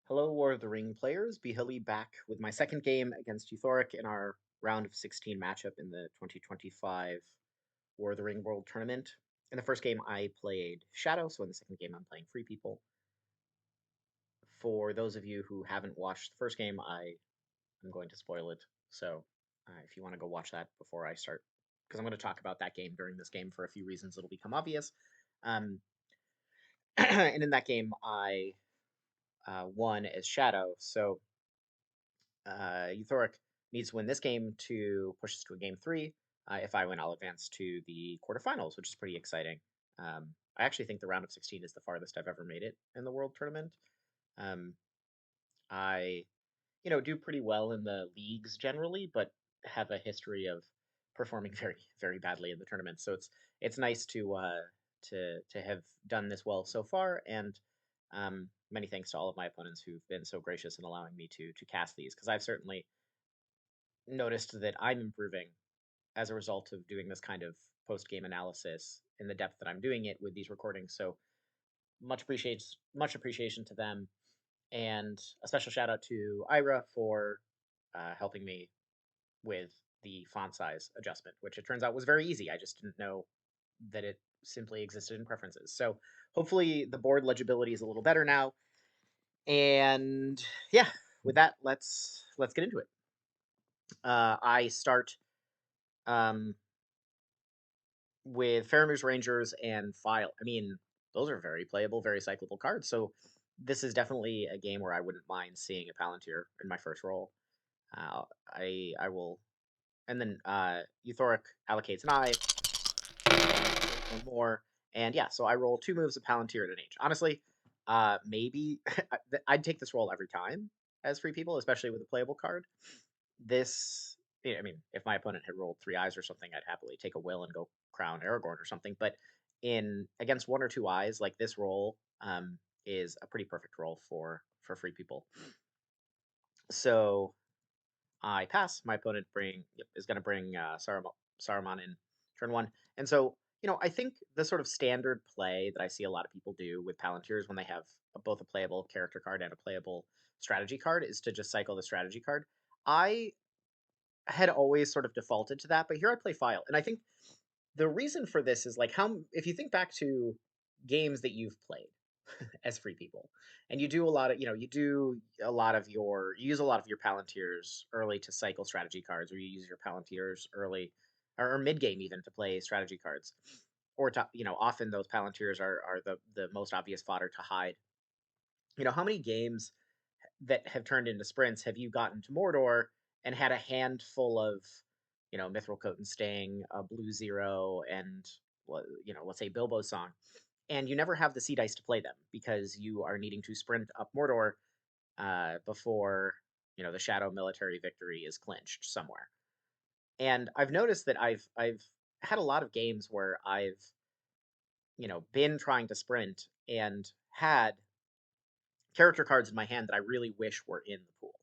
Hello, War of the Ring players. Behilly back with my second game against Euthoric in our round of 16 matchup in the 2025 War of the Ring World Tournament. In the first game, I played Shadow, so in the second game, I'm playing Free People. For those of you who haven't watched the first game, am going to spoil it. So if you want to go watch that before I start, because I'm going to talk about that game during this game for a few reasons that'll become obvious. Um, and in that game, I won as Shadow. So Euthoric needs to win this game to push us to a game three. If I win, I'll advance to the quarterfinals, which is pretty exciting. I actually think the round of 16 is the farthest I've ever made it in the world tournament. Um, I, do pretty well in the leagues generally, but have a history of performing very, very badly in the tournament. So it's nice to have done this well so far, and many thanks to all of my opponents who've been so gracious in allowing me to cast these, because I've certainly noticed that I'm improving as a result of doing this kind of post game analysis in the depth that I'm doing it with these recordings. So much appreciation to them, and a special shout out to Ira for helping me with the font size adjustment, which it turns out was very easy. I just didn't know that it simply existed in preferences. So hopefully the board legibility is a little better now. And yeah, with that, let's get into it. I start um, with Faramir's Rangers and File. I mean, those are very playable, very cyclable cards. So this is definitely a game where I wouldn't mind seeing a Palantir in my first roll. I will, and then Euthoric allocates an eye, one more, and yeah. So I roll two moves of Palantir at an H. Honestly, maybe I'd take this roll every time as Free People, especially with a playable card. This, I mean, if my opponent had rolled three eyes or something, I'd happily take a will and go crown Aragorn or something. But in against one or two eyes, like this roll, is a pretty perfect roll for Free People. So I pass. My opponent is going to bring Saruman in turn one, and so I think the sort of standard play that I see a lot of people do with Palantirs when they have both a playable character card and a playable strategy card is to just cycle the strategy card. I had always sort of defaulted to that, but here I play File, and I think the reason for this is like how if you think back to games that you've played as Free People, and you do a lot of you do a lot of you use a lot of your Palantirs early to cycle strategy cards, or you use your Palantirs early or mid game even to play strategy cards, or to often those Palantirs are the most obvious fodder to hide. How many games that have turned into sprints have you gotten to Mordor and had a handful of, Mithril Coat and Sting, Blue Zero, and let's say Bilbo's Song, and you never have the sea dice to play them because you are needing to sprint up Mordor before the Shadow military victory is clinched somewhere. And I've noticed that I've had a lot of games where I've been trying to sprint and had character cards in my hand that I really wish were in the pool.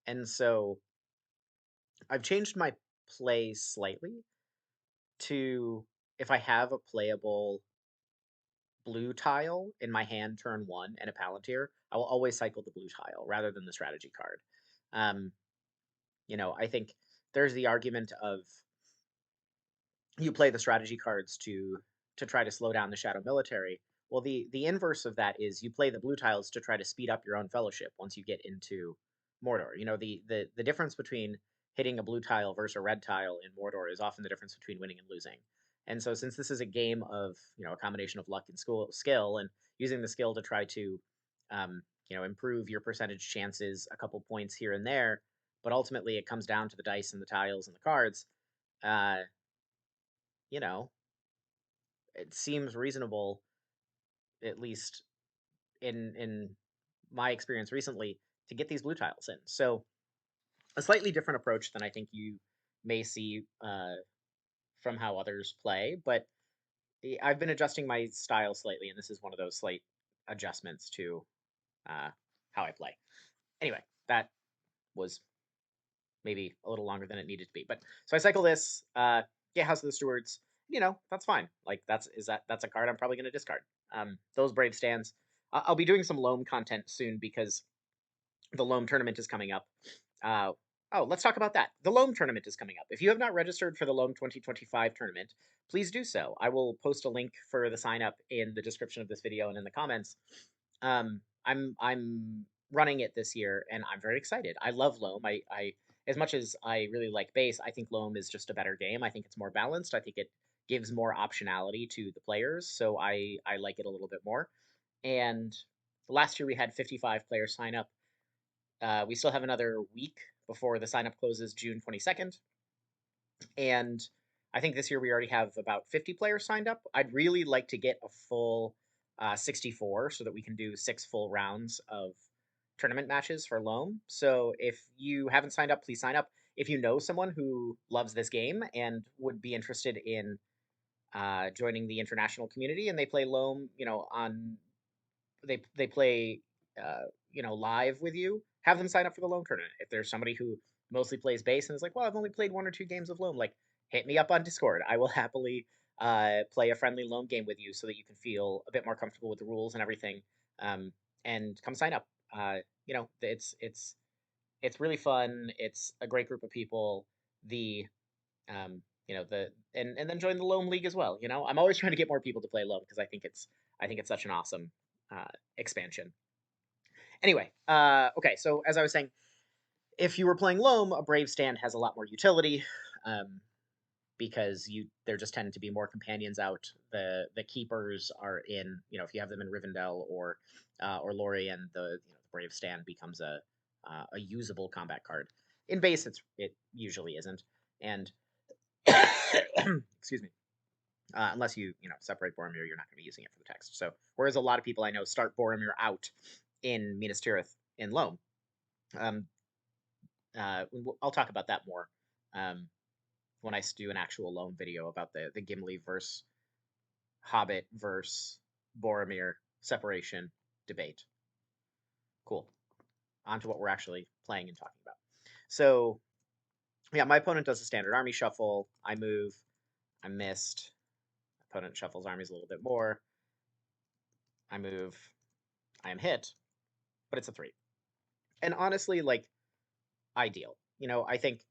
And so I've changed my play slightly to if I have a playable blue tile in my hand turn one and a Palantir, I will always cycle the blue tile rather than the strategy card. Um, I think there's the argument of you play the strategy cards to try to slow down the shadow military. Well, the inverse of that is you play the blue tiles to try to speed up your own fellowship once you get into Mordor. The difference between hitting a blue tile versus a red tile in Mordor is often the difference between winning and losing. And so since this is a game of, a combination of luck and skill and using the skill to try to improve your percentage chances a couple points here and there, but ultimately it comes down to the dice and the tiles and the cards. Uh, you know, it seems reasonable, at least in my experience recently, to get these blue tiles in. So a slightly different approach than I think you may see from how others play, but I've been adjusting my style slightly, and this is one of those slight adjustments to uh, how I play. Anyway, that was maybe a little longer than it needed to be. But so I cycle this, get House of the Stewards. That's fine. Like that's a card I'm probably going to discard. Those Brave Stands. I'll be doing some loam content soon because The Loam tournament is coming up. Uh, oh, let's talk about that. The Loam tournament is coming up. If you have not registered for the Loam 2025 tournament, please do so. I will post a link for the sign up in the description of this video and in the comments. I'm running it this year, and I'm very excited. I love Loam. I as much as I really like base, I think Loam is just a better game. I think it's more balanced. I think it gives more optionality to the players, so I like it a little bit more. And last year we had 55 players sign up. We still have another week before the sign up closes June 22nd. And I think this year we already have about 50 players signed up. I'd really like to get a full 64 so that we can do 6 full rounds of tournament matches for Loam. So if you haven't signed up, please sign up. If you know someone who loves this game and would be interested in joining the international community and they play Loam, on they play live with you, have them sign up for the Loam tournament. If there's somebody who mostly plays base and is like, well, I've only played 1 or 2 games of Loam, like hit me up on Discord. I will happily play a friendly Loam game with you so that you can feel a bit more comfortable with the rules and everything. Um, and come sign up. It's really fun. It's a great group of people. The the and then join the Loam League as well. I'm always trying to get more people to play Loam because I think it's such an awesome uh, expansion. Anyway, okay, so as I was saying, if you were playing Loam, a Brave stand has a lot more utility, um, because there just tend to be more companions out. The keepers are in, if you have them in Rivendell or Lorien, the Brave stand becomes a usable combat card. In base, it usually isn't, and excuse me. Unless you separate Boromir, you're not going to be using it for the text. So, whereas a lot of people I know start Boromir out in Minas Tirith in Loam. Um, I'll talk about that more um, when I do an actual Loam video about the Gimli versus Hobbit versus Boromir separation debate. Cool. On to what we're actually playing and talking about. So, yeah, my opponent does a standard army shuffle. I move. I missed. Opponent shuffles armies a little bit more. I move. I am hit, but it's a 3. And honestly, like, ideal. I think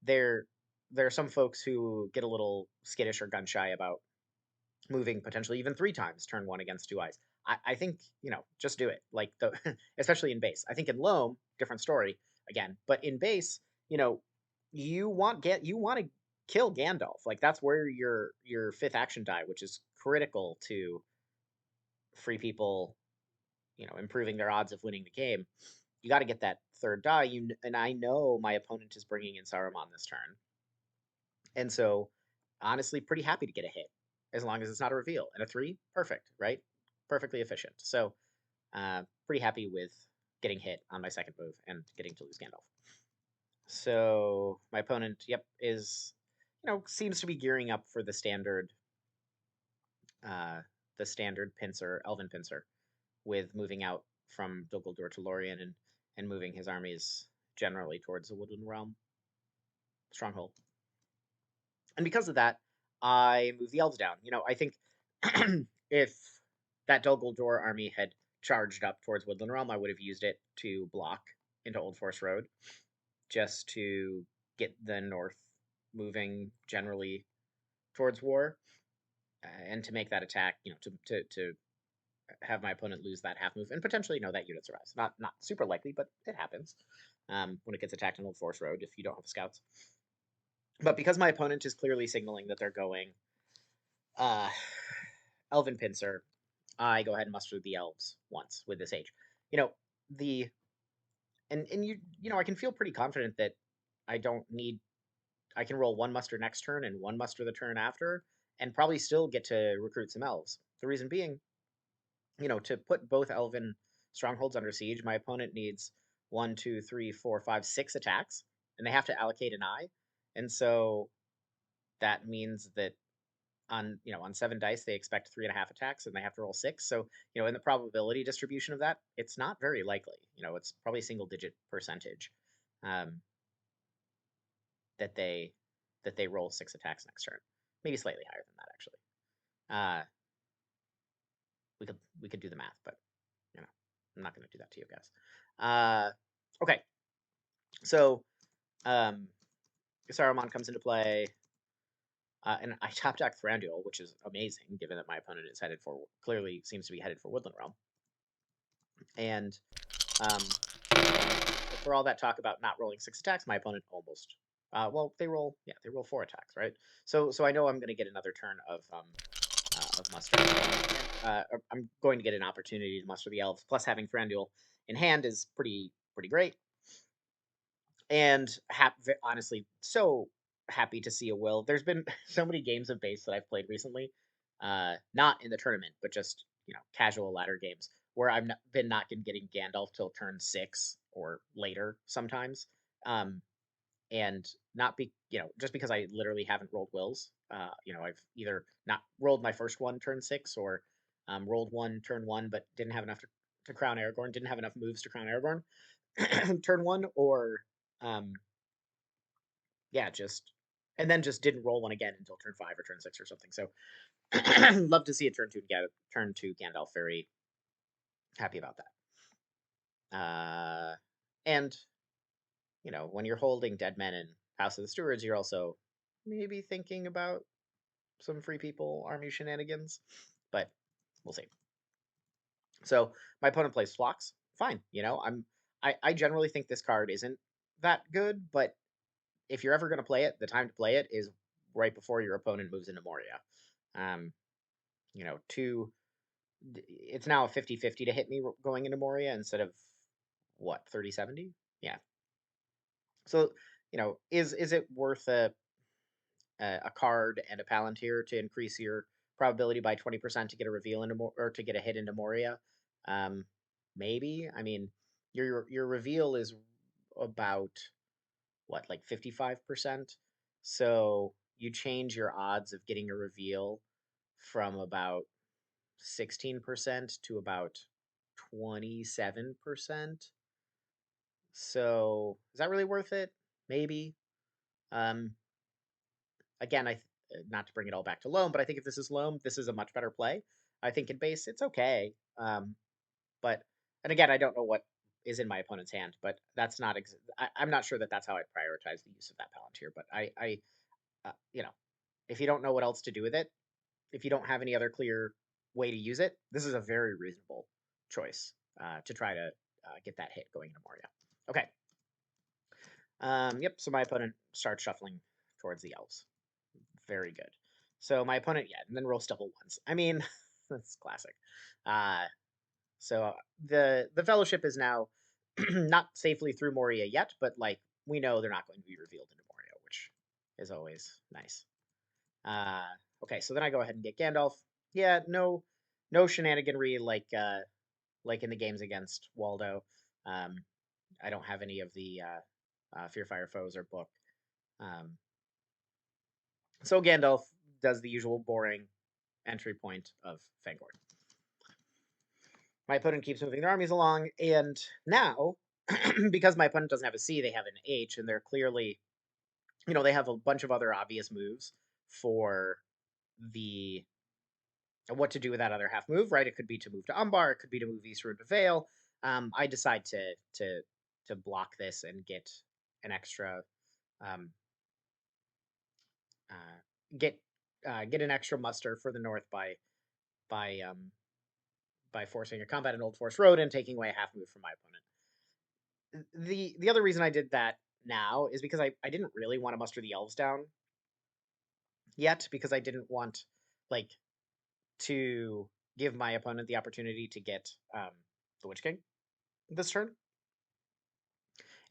there there are some folks who get a little skittish or gun shy about moving potentially even 3 times turn one against 2 eyes. I think just do it. Like the especially in base. I think in Loam, different story again, but in base, you know, you want to kill Gandalf. Like that's where your fifth action die, which is critical to free people, improving their odds of winning the game. You got to get that third die. And I know my opponent is bringing in Saruman this turn, and so honestly, pretty happy to get a hit as long as it's not a reveal. And a 3, perfect, right? Perfectly efficient. So pretty happy with getting hit on my second move and getting to lose Gandalf. So my opponent, yep, seems to be gearing up for uh, the standard pincer, Elven pincer, with moving out from Dol Guldur to Lorien and moving his armies generally towards the Woodland Realm stronghold. And because of that, I move the elves down. I think if that Dol Guldur army had charged up towards Woodland Realm, I would have used it to block into Old Forest Road, just to get the north moving generally towards war, and to make that attack, to have my opponent lose that half move and potentially that unit survives. Not super likely, but it happens when it gets attacked in Old Forest Road if you don't have scouts. But because my opponent is clearly signaling that they're going uh, Elven Pincer, I go ahead and muster the elves once with this age. You know the and I can feel pretty confident that I don't need I can roll one muster next turn and one muster the turn after, and probably still get to recruit some elves. The reason being, to put both elven strongholds under siege, my opponent needs 1, 2, 3, 4, 5, 6 attacks, and they have to allocate an eye, and so that means that on 7 dice they expect 3.5 attacks, and they have to roll 6. So in the probability distribution of that, it's not very likely. It's probably a single digit percentage um, that they roll 6 attacks next turn, maybe slightly higher than that actually. Uh, we could do the math, but you know I'm not going to do that to you guys. Okay, so um, Saruman comes into play, and I top deck Thranduil, which is amazing, given that my opponent is headed for clearly seems to be headed for Woodland Realm. And um, for all that talk about not rolling 6 attacks, my opponent almost. Well, they roll 4 attacks, right? So I know I'm going to get another turn of muster. I'm going to get an opportunity to muster the elves. Plus, having Thranduil in hand is pretty great. And honestly, so happy to see a will. There's been so many games of base that I've played recently, not in the tournament, but just casual ladder games where I've been not getting Gandalf till turn 6 or later sometimes, and not be just because I literally haven't rolled wills. I've either not rolled my first one turn 6 or rolled one turn 1, but didn't have enough to crown Aragorn, didn't have enough moves to crown Aragorn turn 1, or um, yeah, just and then just didn't roll one again until turn 5 or turn 6 or something. So love to see a turn 2 Gandalf. Very happy about that. And when you're holding Dead Men and House of the Stewards, you're also maybe thinking about some free people army shenanigans, but we'll see. So my opponent plays Phlox. Fine, I generally think this card isn't that good, but if you're ever going to play it, the time to play it is right before your opponent moves into Moria. Um, two, it's now a 50-50 to hit me going into Moria instead of what, 30-70? Yeah. So, is it worth a card and a Palantir to increase your probability by 20% to get a reveal into or to get a hit into Moria? Um, Maybe. I mean, your reveal is about what, like 55%. So you change your odds of getting a reveal from about 16% to about 27%. So is that really worth it? Maybe. Um, Again, not to bring it all back to Loam, but I think if this is Loam, this is a much better play. I think in base it's okay, but and again, I don't know what is in my opponent's hand, but that's not. I'm not sure that that's how I prioritize the use of that Palantir. But you know, if you don't know what else to do with it, if you don't have any other clear way to use it, this is a very reasonable choice to try to get that hit going into Moria. Okay. Yep. So my opponent starts shuffling towards the elves. Very good. So my opponent, yeah, and then rolls double ones. I mean, that's classic. Uh, so the fellowship is now not safely through Moria yet, but like we know they're not going to be revealed into Moria, which is always nice. Uh, okay, so then I go ahead and get Gandalf. Yeah, no shenaniganry like in the games against Waldo. Um, I don't have any of the Fear Fire Foes or book. Um, so Gandalf does the usual boring entry point of Fangorn. My opponent keeps moving their armies along, and now, because my opponent doesn't have a C, they have an H, and they're clearly, they have a bunch of other obvious moves for the what to do with that other half move, right? It could be to move to Umbar, it could be to move eastward to Vale. I decide to block this and get an extra um, uh, get get an extra muster for the north by by forcing a combat in Old Forest Road and taking away a half move from my opponent. The other reason I did that now is because I didn't really want to muster the elves down yet because I didn't want like to give my opponent the opportunity to get the Witch King this turn.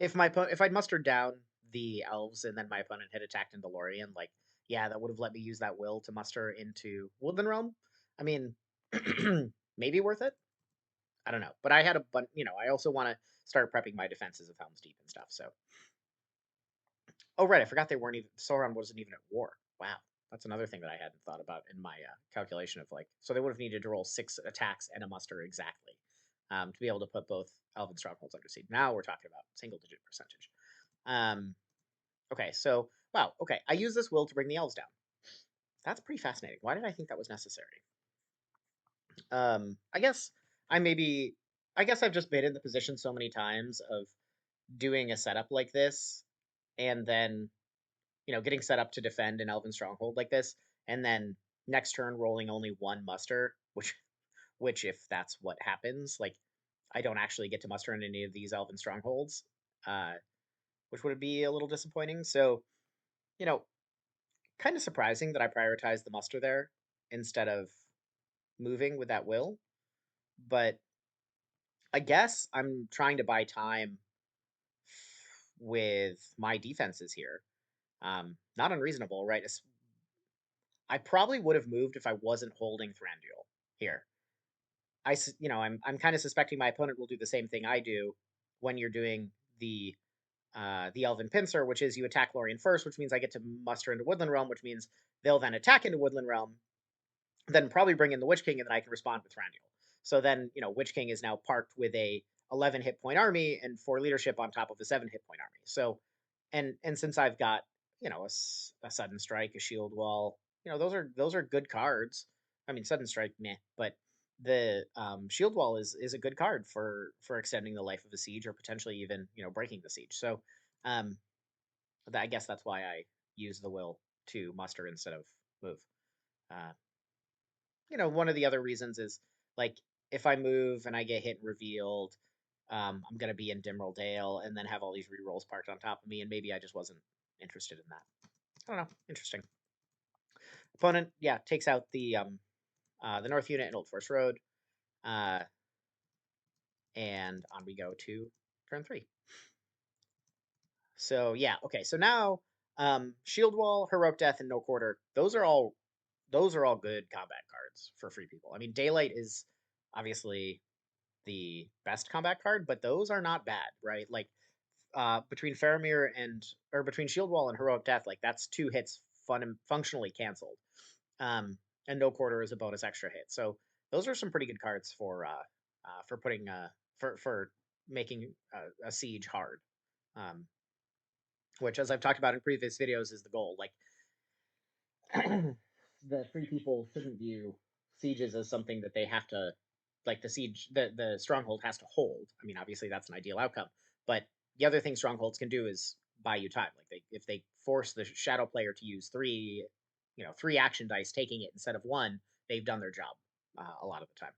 If I'd mustered down the elves and then my opponent had attacked into Lorien, like yeah, that would have let me use that will to muster into Woodland Realm. I mean, maybe worth it. I don't know, but I had a bunch. I also want to start prepping my defenses of Helm's Deep and stuff. So, oh right, I forgot they weren't even Sauron wasn't even at war. Wow, that's another thing that I hadn't thought about in my calculation of like. So they would have needed to roll 6 attacks and a muster exactly to be able to put both Elven strongholds under siege. Now we're talking about single-digit percentage. Um, okay, so wow, okay, I use this will to bring the elves down. That's pretty fascinating. Why did I think that was necessary? I guess I maybe I guess I've just been in the position so many times of doing a setup like this, and then getting set up to defend an Elven Stronghold like this, and then next turn rolling only one muster, which if that's what happens, like I don't actually get to muster in any of these Elven Strongholds, uh, which would be a little disappointing. So, you know, kind of surprising that I prioritized the muster there instead of moving with that will. But I guess I'm trying to buy time with my defenses here. Not unreasonable, right? I probably would have moved if I wasn't holding Thranduil here. I'm kind of suspecting my opponent will do the same thing I do when you're doing the Elven Pincer, which is you attack Lorien first, which means I get to muster into Woodland Realm, which means they'll then attack into Woodland Realm, then probably bring in the Witch King, and then I can respond with Thranduil. So then, Witch King is now parked with a 11 hit point army and 4 leadership on top of a 7 hit point army. So, and since I've got a sudden strike, a shield wall, those are good cards. I mean, sudden strike, meh, but the shield wall is a good card for extending the life of a siege or potentially even breaking the siege. So, um, I guess that's why I use the will to muster instead of move. Uh, One of the other reasons is like if I move and I get hit and revealed, I'm gonna be in Dimral Dale and then have all these rerolls parked on top of me, and maybe I just wasn't interested in that. I don't know. Interesting. Opponent, yeah, takes out the North unit in Old Forest Road, uh, and on we go to turn 3. So yeah, okay. So now, Shield Wall, Heroic Death, and No Quarter. Those are all good combat cards for free people. I mean, Daylight is obviously the best combat card, but those are not bad, right? Like between Faramir and or between Shield Wall and Heroic Death, like that's 2 hits functionally canceled. And No Quarter is a bonus extra hit. So those are some pretty good cards for putting for making a siege hard. Um, which, as I've talked about in previous videos, is the goal. Like the free people shouldn't view sieges as something that they have to, like the siege, the stronghold has to hold. I mean, obviously that's an ideal outcome, but the other thing strongholds can do is buy you time. Like if they force the shadow player to use three action dice, taking it instead of one, they've done their job a lot of the time.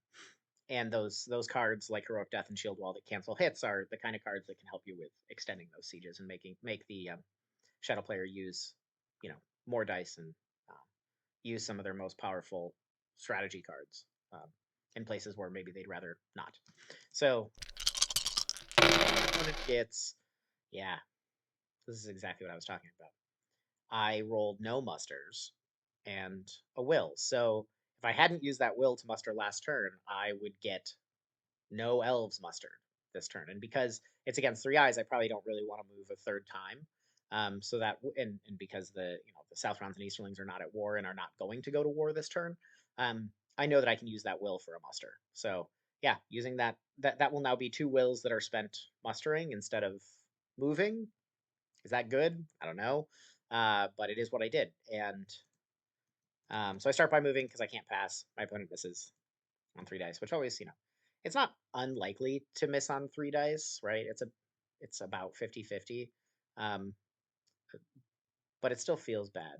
And those cards like Heroic Death and Shield Wall that cancel hits are the kind of cards that can help you with extending those sieges and make the shadow player use more dice and um, use some of their most powerful strategy cards in places where maybe they'd rather not. So opponent gets, yeah, this is exactly what I was talking about. I rolled no musters and a will. So if I hadn't used that will to muster last turn, I would get no elves mustered this turn. And because it's against 3 eyes, I probably don't really want to move a third time. So that and because the Southrons and Easterlings are not at war and are not going to go to war this turn, I know that I can use that will for a muster. So yeah, using that will now be 2 wills that are spent mustering instead of moving. Is that good? I don't know, but it is what I did, and so I start by moving because I can't pass. My opponent misses on 3 dice, which always, it's not unlikely to miss on 3 dice, right? It's about 50-50. Um, but it still feels bad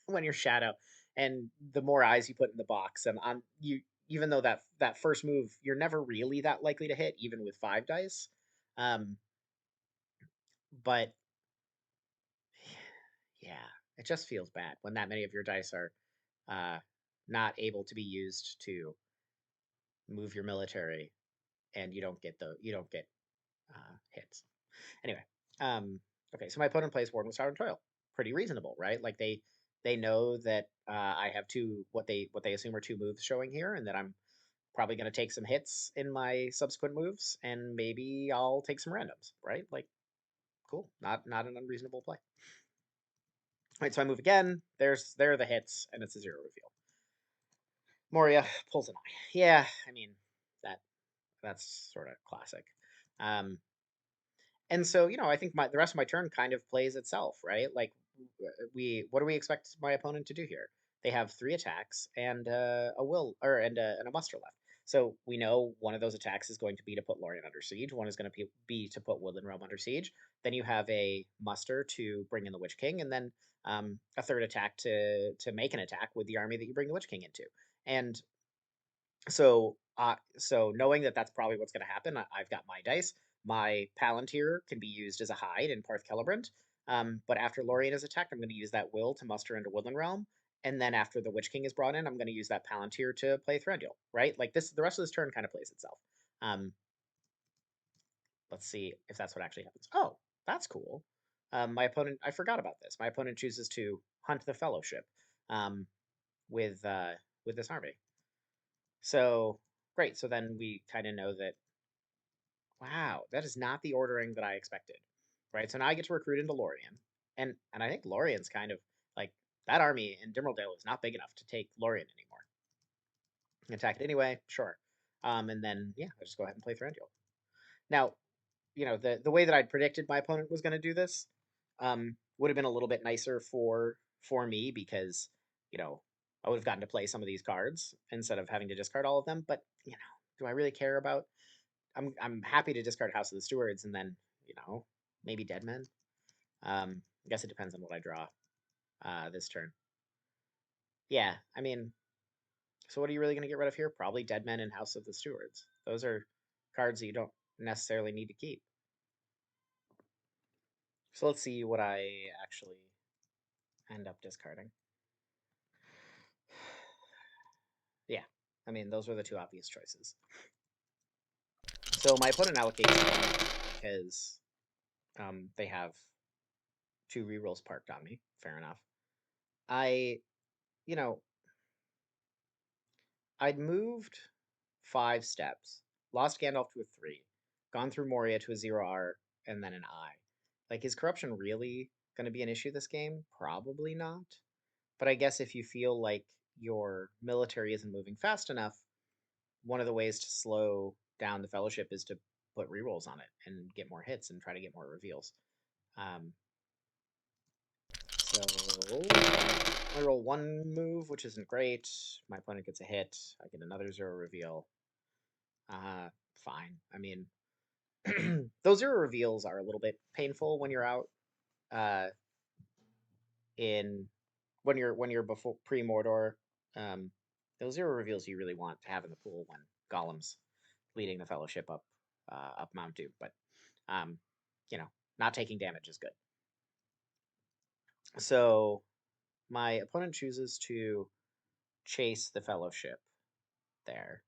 when you're shadow and the more eyes you put in the box and on you, even though that first move, you're never really that likely to hit, even with 5 dice. Um, but yeah, it just feels bad when that many of your dice are uh, not able to be used to move your military and you don't get hits. Anyway, okay, so my opponent plays Warden with Sovereign Toil. Pretty reasonable, right? Like they know that I have what they assume are 2 moves showing here, and that I'm probably going to take some hits in my subsequent moves, and maybe I'll take some randoms, right? Like, cool, not an unreasonable play. All right, so I move again. There are the hits, and it's a 0 reveal. Moria pulls an eye. Yeah, I mean that that's sort of classic. Um, and so I think the rest of my turn kind of plays itself, right? Like what do we expect my opponent to do here? They have 3 attacks and a will and a muster left. So we know one of those attacks is going to be to put Lorien under siege. One is going to be to put Woodland Realm under siege. Then you have a muster to bring in the Witch King, and then a third attack to make an attack with the army that you bring the Witch King into. And so knowing that that's probably what's going to happen, I've got my dice. My Palantir can be used as a hide in Parth Celebrant. But after Lorien is attacked, I'm going to use that will to muster into Woodland Realm. And then after the Witch King is brought in, I'm going to use that Palantir to play Thranduil, right? Like this, the rest of this turn kind of plays itself. Um, let's see if that's what actually happens. Oh, that's cool. My opponent, I forgot about this. My opponent chooses to hunt the Fellowship um, with this army. So great. So then we kind of know that, wow, that is not the ordering that I expected. Right. So now I get to recruit into Lorien. And I think Lorien's kind of like that army in Dimmeldale is not big enough to take Lorien anymore. Attack it anyway, sure. And then yeah, I just go ahead and play Thranduil. Now, the way that I'd predicted my opponent was going to do this would have been a little bit nicer for me because I would have gotten to play some of these cards instead of having to discard all of them. But do I really care about? I'm happy to discard House of the Stewards and then maybe Dead Men. I guess it depends on what I draw this turn. Yeah, I mean, so what are you really going to get rid of here? Probably Dead Men and House of the Stewards. Those are cards that you don't necessarily need to keep. So let's see what I actually end up discarding. Yeah, I mean, those were the two obvious choices. So my opponent allocates because they have two rerolls parked on me. Fair enough. I, you know, I'd moved 5 steps, lost Gandalf to a 3, gone through Moria to a 0R, and then an I. Like, is corruption really going to be an issue this game? Probably not. But I guess if you feel like your military isn't moving fast enough, one of the ways to slow down the Fellowship is to put rerolls on it and get more hits and try to get more reveals. Um, so I roll 1 move, which isn't great. My opponent gets a hit. I get another 0 reveal. Fine. I mean, those 0 reveals are a little bit painful when you're out uh, in when you're before pre-Mordor. Um, those 0 reveals you really want to have in the pool when Gollum's leading the Fellowship up Mount Doom, but um, you know, not taking damage is good. So my opponent chooses to chase the Fellowship there.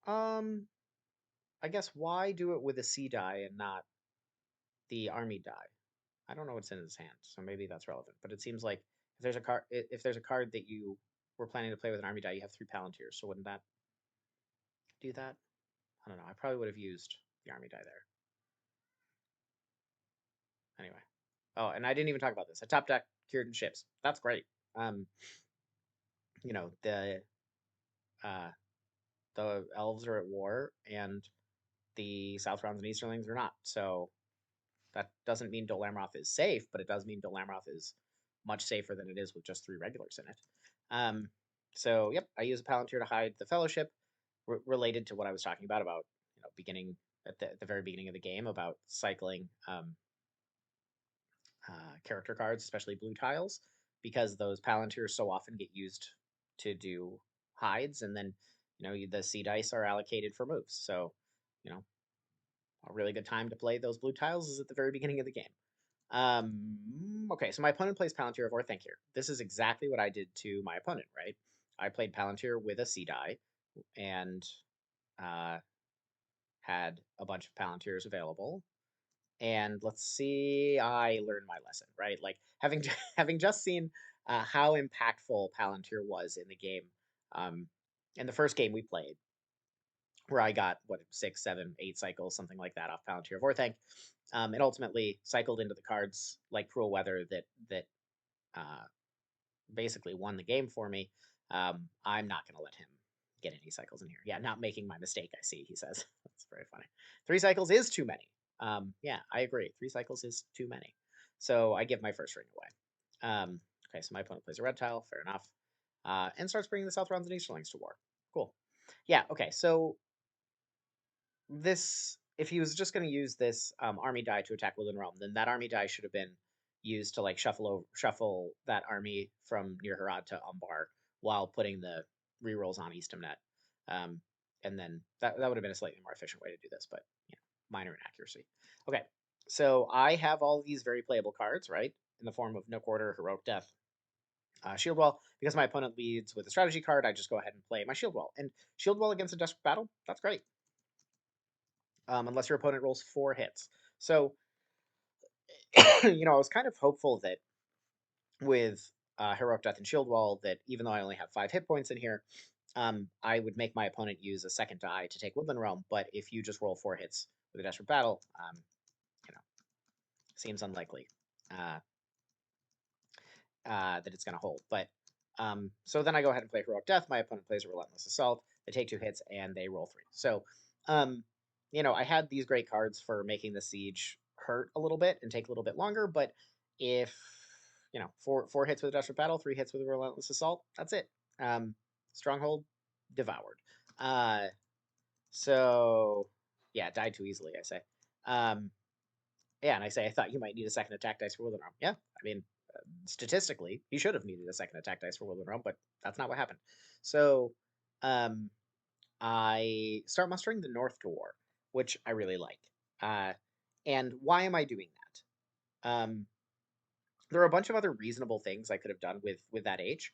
Um, I guess why do it with a sea die and not the army die? I don't know what's in his hand, so maybe that's relevant. But it seems like if there's a card that you were planning to play with an army die, you have 3 Palantirs. So wouldn't that do that? I don't know. I probably would have used the army die there. Anyway. Oh, and I didn't even talk about this. I top deck Kieran ships. That's great. Um, you know, uh the elves are at war and the Southrons and Easterlings are not. So that doesn't mean Dol Amroth is safe, but it does mean Dol Amroth is much safer than it is with just 3 regulars in it. Um, so yep, I use a Palantir to hide the Fellowship, related to what I was talking about beginning at the very beginning of the game about cycling character cards, especially blue tiles, because those Palantirs so often get used to do hides, and then the sea dice are allocated for moves. So you know a really good time to play those blue tiles is at the very beginning of the game. Okay, so my opponent plays Palantir of Orthanc here. This is exactly what I did to my opponent, right? I played Palantir with a sea die and uh, had a bunch of Palantirs available. And let's see, I learned my lesson, right? Like having having just seen how impactful Palantir was in the game, um, in the first game we played, where I got 6, 7, 8 cycles, something like that, off Palantir of Orthanc. It ultimately cycled into the cards like Cruel Weather that uh, basically won the game for me. I'm not going to let him get any cycles in here. Yeah, not making my mistake, I see, he says. That's very funny. 3 cycles is too many. Yeah, I agree. 3 cycles is too many. So I give my first ring away. Okay, so my opponent plays a red tile, fair enough. And starts bringing the Southrons and Easterlings to war. Cool. Yeah, okay. So this, if he was just going to use this army die to attack Woodland Realm, then that army die should have been used to like shuffle that army from near Harad to Umbar while putting the rerolls on Eastamnet. Um, and then that would have been a slightly more efficient way to do this, but you know, minor inaccuracy. Okay, so I have all these very playable cards, right, in the form of Nook Order, Heroic Death, Shield Wall. Because my opponent leads with a strategy card, I just go ahead and play my Shield Wall. And Shield Wall against a Desperate Battle, that's great. Unless your opponent rolls 4 hits. So, you know, I was kind of hopeful that with Heroic Death and Shield Wall, that even though I only have 5 hit points in here, I would make my opponent use a second die to take Woodland Realm. But if you just roll 4 hits with a Desperate Battle, you know, seems unlikely. Uh, that it's going to hold. But so then I go ahead and play Heroic Death. My opponent plays a Relentless Assault. They take 2 hits and they roll 3. So, um, you know, I had these great cards for making the siege hurt a little bit and take a little bit longer. But if you know, four hits with a Desperate Battle, 3 hits with a Relentless Assault, that's it. Stronghold devoured. Uh, so yeah, died too easily, I say. Um, yeah, and I say I thought you might need a second attack dice for Woodland Realm. Yeah, I mean, statistically, he should have needed a second attack dice for Woodland Realm, but that's not what happened. So, um, I start mustering the North to war, which I really like. Uh, and why am I doing that? There are a bunch of other reasonable things I could have done with that H,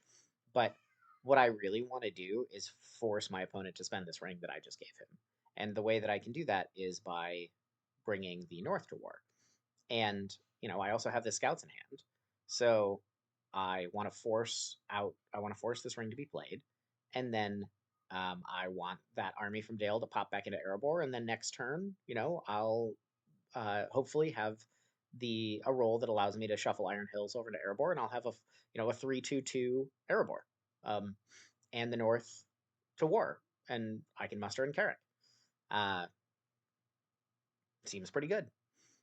but what I really want to do is force my opponent to spend this ring that I just gave him. And the way that I can do that is by bringing the North to war. And you know, I also have the scouts in hand, so I want to force this ring to be played, and then I want that army from Dale to pop back into Erebor, and then next turn, you know, I'll hopefully have the a roll that allows me to shuffle Iron Hills over to Erebor, and I'll have a you know a 3/2/2 Erebor, um, and the North to war, and I can muster in Carrick. Uh, Seems pretty good.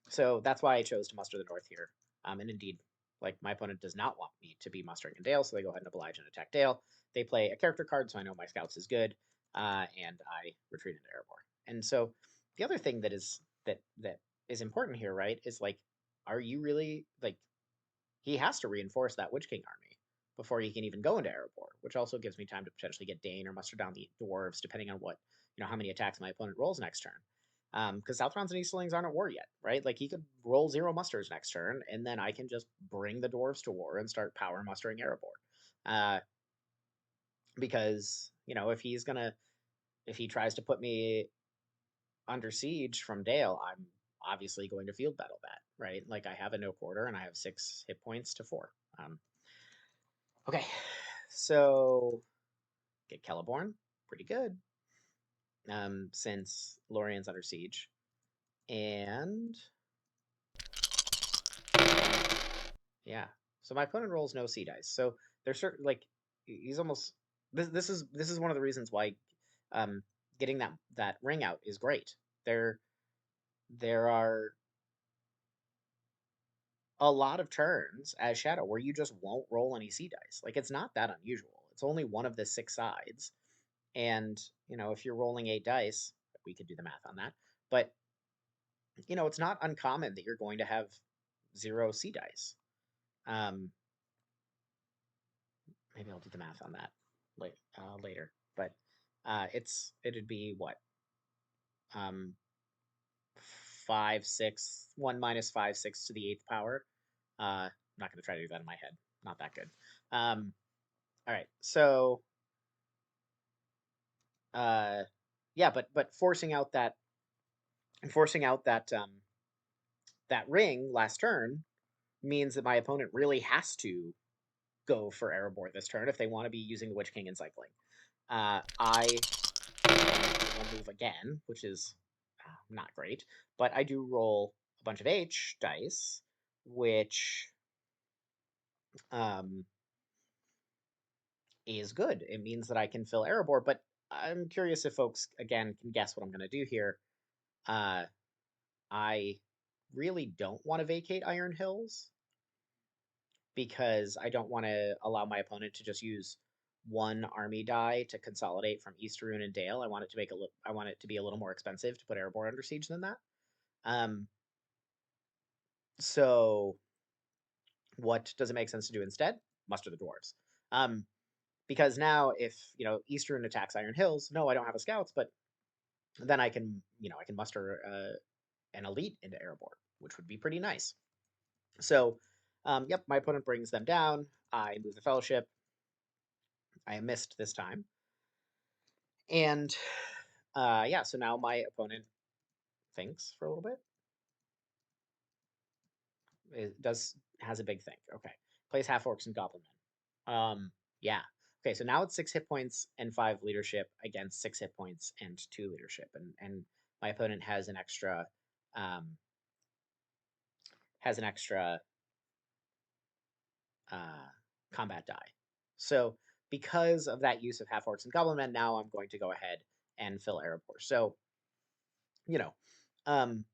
So that's why I chose to muster the North here. And indeed, like my opponent does not want me to be mustering in Dale, so they go ahead and oblige and attack Dale. They play a character card, so I know my scouts is good, and I retreat into Erebor. And so the other thing that is important here, right, is like, are you really like he has to reinforce that Witch King army before he can even go into Erebor, which also gives me time to potentially get Dane or muster down the dwarves, depending on what you know how many attacks my opponent rolls next turn. Because Southrons and Easterlings aren't at war yet, right? Like he could roll 0 musters next turn, and then I can just bring the dwarves to war and start power mustering Erebor. Uh, because you know if he tries to put me under siege from Dale, I'm obviously going to field battle that, right? Like I have a no quarter and I have 6 hit points to 4. Okay, so get Celeborn, pretty good. Since Lorien's under siege, and yeah, so my opponent rolls no sea dice. So there's certain like he's almost this is one of the reasons why um getting that ring out is great. There are a lot of turns as Shadow where you just won't roll any sea dice. Like it's not that unusual. It's only one of the 6 sides. And, you know, if you're rolling 8 dice, we could do the math on that. But, you know, it's not uncommon that you're going to have 0 sea dice. Um, Maybe I'll do the math on that later. But it'd be what? Um, 5, 6, 1 minus 5, 6 to the 8th power. I'm not going to try to do that in my head. Not that good. All right. So, uh, yeah, but forcing out that ring last turn means that my opponent really has to go for Erebor this turn if they want to be using the Witch King and cycling. I will move again, which is not great, but I do roll a bunch of H dice, which um, is good. It means that I can fill Erebor, but I'm curious if folks, again, can guess what I'm going to do here. Uh, I really don't want to vacate Iron Hills because I don't want to allow my opponent to just use one army die to consolidate from Easterune and Dale. I want it to be a little more expensive to put Erebor under siege than that. Um, so what does it make sense to do instead? Muster the dwarves. Um, because now if Eastern attacks Iron Hills, no, I don't have a scouts, but then I can muster an elite into Erebor, which would be pretty nice. So, yep, my opponent brings them down. I move the Fellowship. I missed this time, and yeah, so now my opponent thinks for a little bit. It does has a big think. Okay, plays half orcs and goblin men. Yeah. Okay, so now it's 6 hit points and 5 leadership against 6 hit points and 2 leadership, and my opponent um, has an extra uh, combat die. So because of that use of half orcs and goblin men, now I'm going to go ahead and fill Erebor. So you know, um,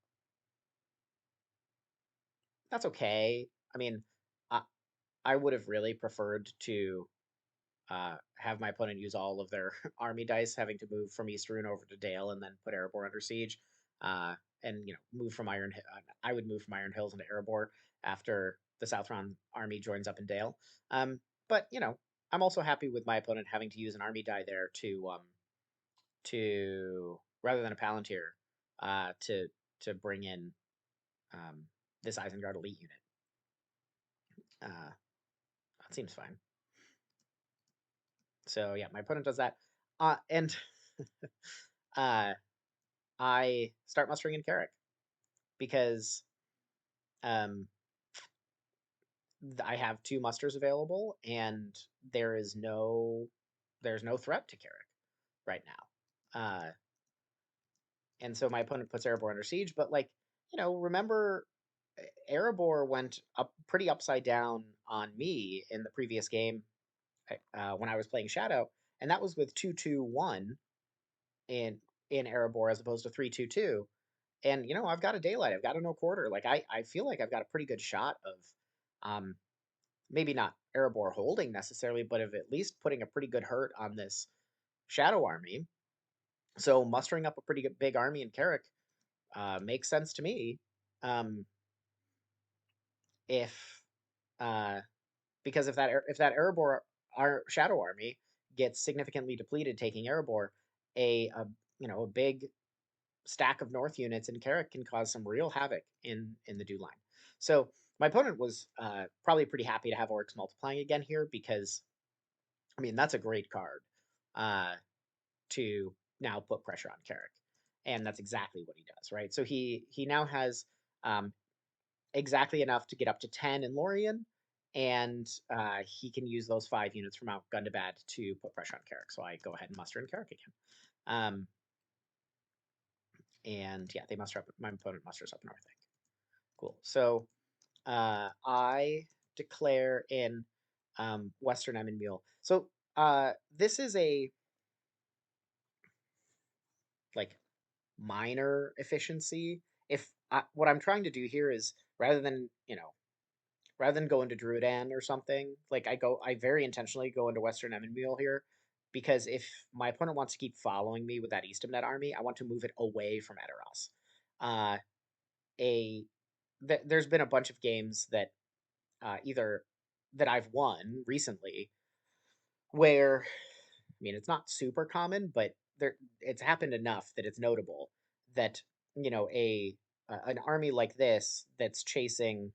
that's okay. I mean, I I would have really preferred to have my opponent use all of their army dice, having to move from Easterune over to Dale and then put Erebor under siege, uh, and move from I would move from Iron Hills into Erebor after the Southron army joins up in Dale. But I'm also happy with my opponent having to use an army die there to rather than a Palantir to bring in um, this Isengard elite unit. That seems fine. So yeah, my opponent does that, and uh, I start mustering in Carrick because um, I have 2 musters available, and there is no there's no threat to Carrick right now. And so my opponent puts Erebor under siege, but remember Erebor went up pretty upside down on me in the previous game when I was playing Shadow, and that was with 2-2-1 in Erebor as opposed to 3-2-2. And I've got a daylight, I've got a no quarter. Like I feel like I've got a pretty good shot of maybe not Erebor holding necessarily, but of at least putting a pretty good hurt on this Shadow army. So mustering up a pretty good, big army in Carrick makes sense to me. Um, if uh, because if that Erebor Shadow army gets significantly depleted taking Erebor, a big stack of North units in Carrick can cause some real havoc in the Dew line. So my opponent was probably pretty happy to have orcs multiplying again here because I mean that's a great card uh, to now put pressure on Carrick, and that's exactly what he does, right? So he now has um, exactly enough to get up to 10 in Lorien, and he can use those 5 units from Mount Gundabad to put pressure on Carrick. So I go ahead and muster in Carrick again. And yeah, they muster up. My opponent musters up north. I think. Cool. So I declare in Western Emmenmuir. So this is a like minor efficiency. If what I'm trying to do here is rather than go into Druidan or something, I very intentionally go into Western Emmenmuir here because if my opponent wants to keep following me with that Eastamnet army, I want to move it away from Edoras. Uh, a there's been a bunch of games that either that I've won recently where I mean it's not super common, but it's happened enough that it's notable that a an army like this that's chasing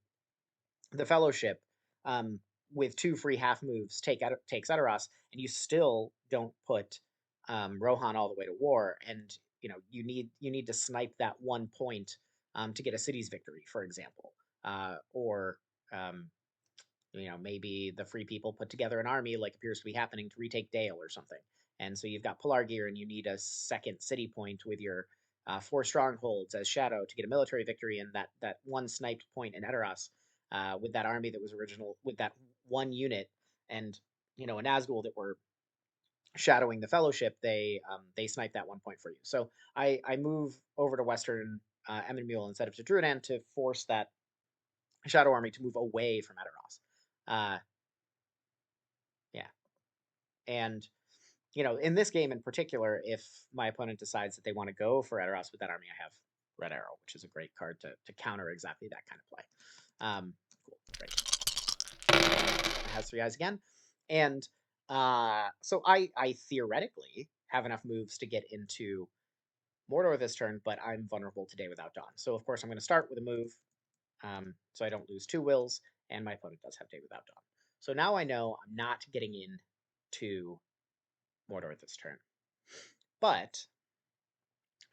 the Fellowship um, with 2 free half moves takes Edoras, and you still don't put Rohan all the way to war, and you need to snipe that 1 point to get a city's victory, for example, or um, maybe the free people put together an army like appears to be happening to retake Dale or something. And so you've got Pelargir and you need a second city point with your 4 strongholds as Shadow to get a military victory, and that 1 sniped point in Edoras with that army that was original with that 1 unit, and in Nazgul that were shadowing the Fellowship, they snipe that 1 point for you. So I move over to Western Emmenmuir instead of to Druidan to force that Shadow army to move away from Edoras. Uh, yeah, And in this game in particular, if my opponent decides that they want to go for Edoras with that army, I have Red Arrow, which is a great card to counter exactly that kind of play. Cool, great. It has 3 eyes again, and so I theoretically have enough moves to get into Mordor this turn, but I'm vulnerable to Day Without Dawn. So of course I'm going to start with a move, so I don't lose 2 wills, and my opponent does have Day Without Dawn. So now I know I'm not getting in to Mordor this turn. But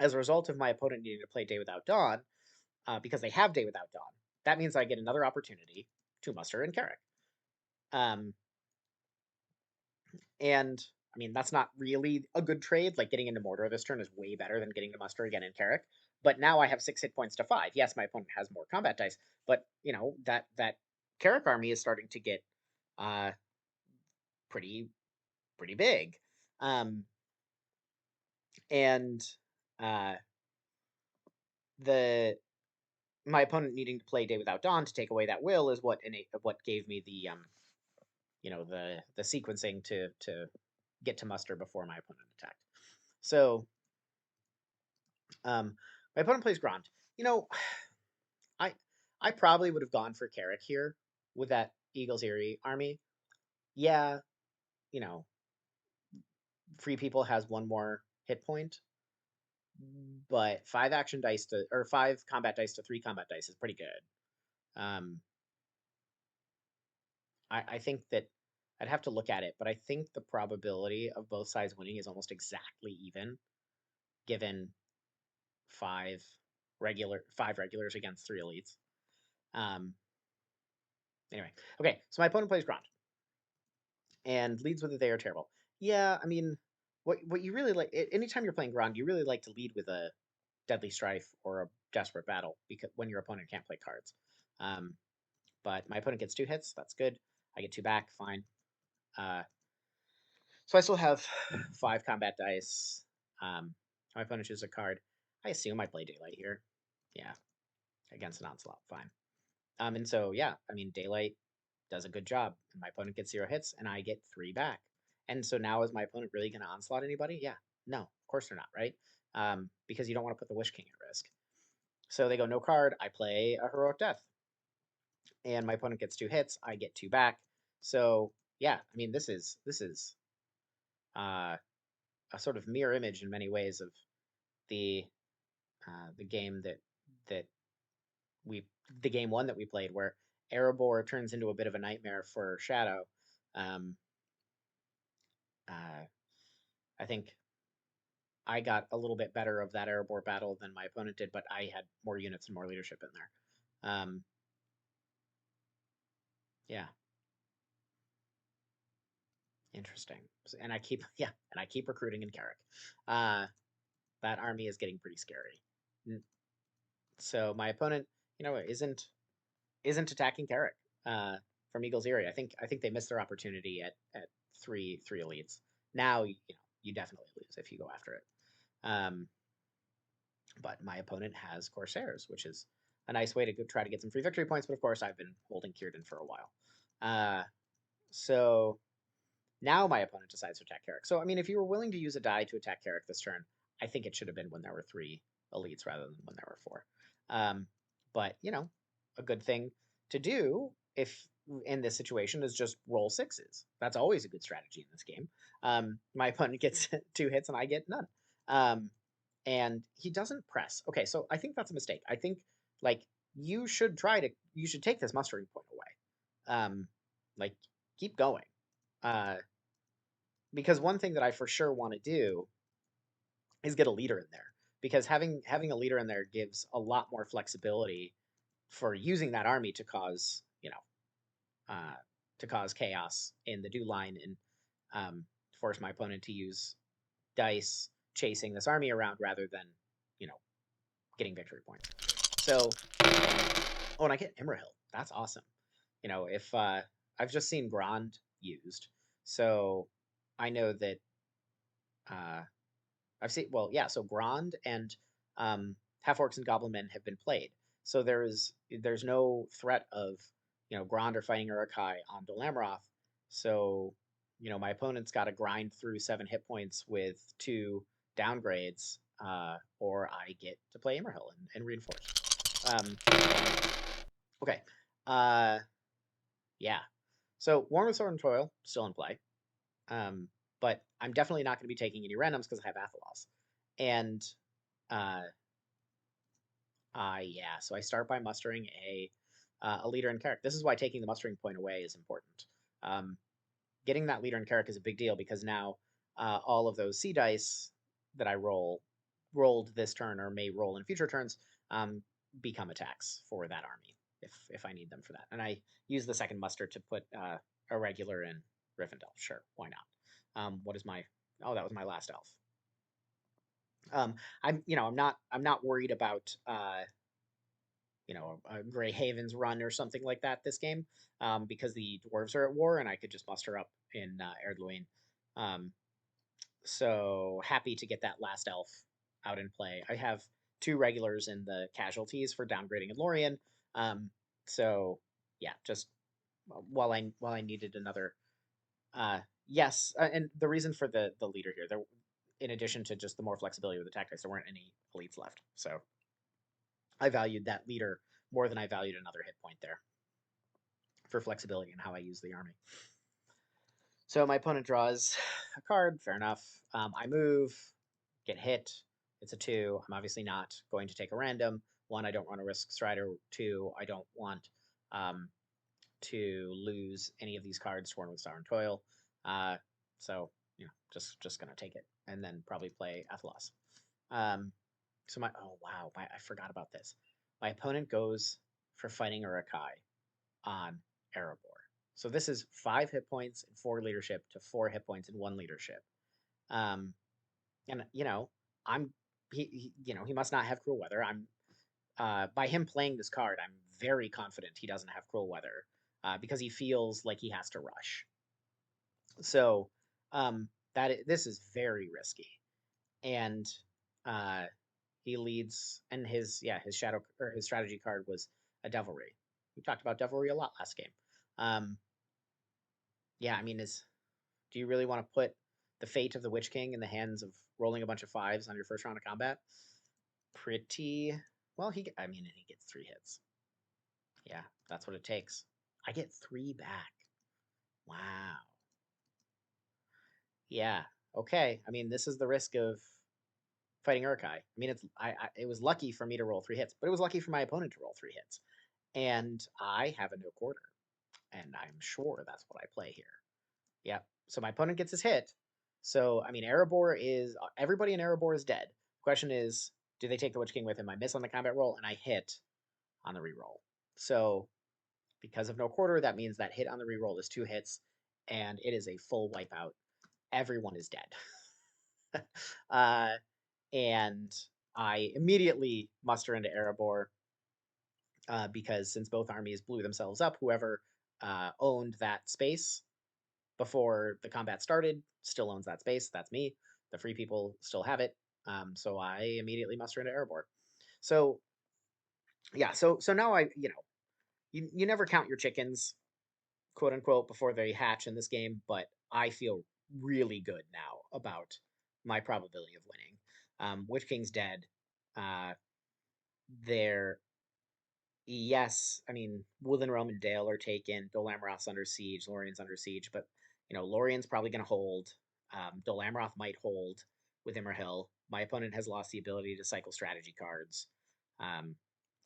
as a result of my opponent needing to play Day Without Dawn, because they have Day Without Dawn, that means I get another opportunity to muster in Carrick. Um, and I mean, that's not really a good trade. Like getting into Mordor this turn is way better than getting to muster again in Carrick. But now I have 6 hit points to 5. Yes, my opponent has more combat dice, but that Carrick army is starting to get uh, pretty big. And uh, the my opponent needing to play Day Without Dawn to take away that will is what gave me the the sequencing to get to muster before my opponent attacked. So my opponent plays Grant. You know, I I probably would have gone for Carrick here with that Eagles Eyrie army. Yeah, you know, Free People has 1 more hit point, but 5 action dice to or 5 combat dice to 3 combat dice is pretty good. Um, I think that I'd have to look at it, but I think the probability of both sides winning is almost exactly even, given 5 5 regulars against 3 elites. Um, anyway, okay, so my opponent plays Grant and leads with a They Are Terrible. Yeah, I mean, what you really like anytime you're playing Grant, you really like to lead with a Deadly Strife or a Desperate Battle because when your opponent can't play cards. Um, but my opponent gets 2 hits, that's good. I get 2 back, fine. So I still have 5 combat dice. My opponent chooses a card. I assume I play Daylight here. Yeah, against an Onslaught, fine. And so yeah, I mean Daylight does a good job, and my opponent gets 0 hits, and I get 3 back. And so now is my opponent really going to Onslaught anybody? Yeah, no, of course they're not, right? Because you don't want to put the Wish King at risk. So they go no card. I play a Heroic Death, and my opponent gets 2 hits. I get 2 back. So yeah, I mean this is uh, a sort of mirror image in many ways of the the game that we the game 1 that we played, where Erebor turns into a bit of a nightmare for Shadow. Um, uh, I think I got a little bit better of that Erebor battle than my opponent did, but I had more units and more leadership in there. Yeah, interesting. And I keep and I keep recruiting in Carrick. Uh, that army is getting pretty scary. So my opponent, isn't attacking Carrick from Eagles Eyrie. I think they missed their opportunity at three elites. Now you definitely lose if you go after it. Um, but my opponent has Corsairs, which is a nice way to try to get some free victory points. But of course, I've been holding Círdan for a while. So now my opponent decides to attack Carrick. So I mean, if you were willing to use a die to attack Carrick this turn, I think it should have been when there were 3 elites rather than when there were 4. But a good thing to do if in this situation is just roll 6s. That's always a good strategy in this game. My opponent gets 2 hits and I get none. And he doesn't press. Okay, so I think that's a mistake. I think like you should take this mustering point away. Like keep going. Uh, because one thing that I for sure want to do is get a leader in there, because having a leader in there gives a lot more flexibility for using that army uh, to cause chaos in the do line and force my opponent to use dice chasing this army around rather than you know getting victory points. So and I get Imrahil. That's awesome. If I've just seen Grand used, so I know that uh, I've seen yeah. So Grand and Half Orcs and Goblin Men have been played. So there's no threat of Grand or fighting Urukai on Dol Amroth. So my opponent's got to grind through 7 hit points with 2 downgrades, or I get to play Immerhill and reinforce. Um, okay. Uh, yeah. So War with Sword and Toil still in play. Um, but I'm definitely not going to be taking any randoms because I have Athelos. And uh, yeah, so I start by mustering a leader in Carrick. This is why taking the mustering point away is important. Um, Getting that leader in Carrick is a big deal because now all of those C dice that I rolled this turn or may roll in future turns, become attacks for that army if I need them for that. And I use the second muster to put a regular in Rivendell. Sure, why not? What is my? Oh, that was my last elf. I'm not worried about Grey Haven's run or something like that this game, because the dwarves are at war and I could just muster up in Erdluin. Um, so happy to get that last elf out in play. I have 2 regulars in the casualties for downgrading in Lorien. Um, so yeah, just while I needed another. Yes, and the reason for the leader here, there, in addition to just the more flexibility with the tactics, there weren't any elites left. So I valued that leader more than I valued another hit point there for flexibility in how I use the army. So my opponent draws a card, fair enough. I move, get hit. It's a 2. I'm obviously not going to take a random. 1, I don't want to risk Strider. 2, I don't want um, to lose any of these cards sworn with Star and Toil. So just gonna take it and then probably play Athelos. Um, so I forgot about this. My opponent goes for fighting Urukai on Erebor. So this is 5 hit points and 4 leadership to 4 hit points and 1 leadership. Um, and I'm he must not have cruel weather. I'm by him playing this card, I'm very confident he doesn't have cruel weather, because he feels like he has to rush. So this is very risky, and uh, he leads, and his shadow or his strategy card was a Devilry. We talked about Devilry a lot last game. Um, yeah, I mean, do you really want to put the fate of the Witch King in the hands of rolling a bunch of 5s on your first round of combat? Pretty well. He gets 3 hits. Yeah, that's what it takes. I get 3 back. Wow. Yeah. Okay. I mean, this is the risk of fighting Urukai. I mean, it was lucky for me to roll 3 hits, but it was lucky for my opponent to roll 3 hits, and I have a no quarter, and I'm sure that's what I play here. Yeah. So my opponent gets his hit. So I mean, Erebor is everybody in Erebor is dead. Question is, do they take the Witch King with him? I miss on the combat roll, and I hit on the reroll. So because of no quarter, that means that hit on the reroll is 2 hits, and it is a full wipeout. Everyone is dead. uh, and I immediately muster into Erebor, because since both armies blew themselves up, whoever owned that space before the combat started still owns that space. That's me. The free people still have it. So I immediately muster into Erebor. So yeah, so now you never count your chickens, quote unquote, before they hatch in this game, but I feel really good now about my probability of winning. Witch King's dead. Uh, they're Yes, I mean, Woodland Realm and Dale are taken. Dol Amroth's under siege. Lorien's under siege, but Lorien's probably going to hold. Dol Amroth might hold with Immerhill. My opponent has lost the ability to cycle strategy cards, um,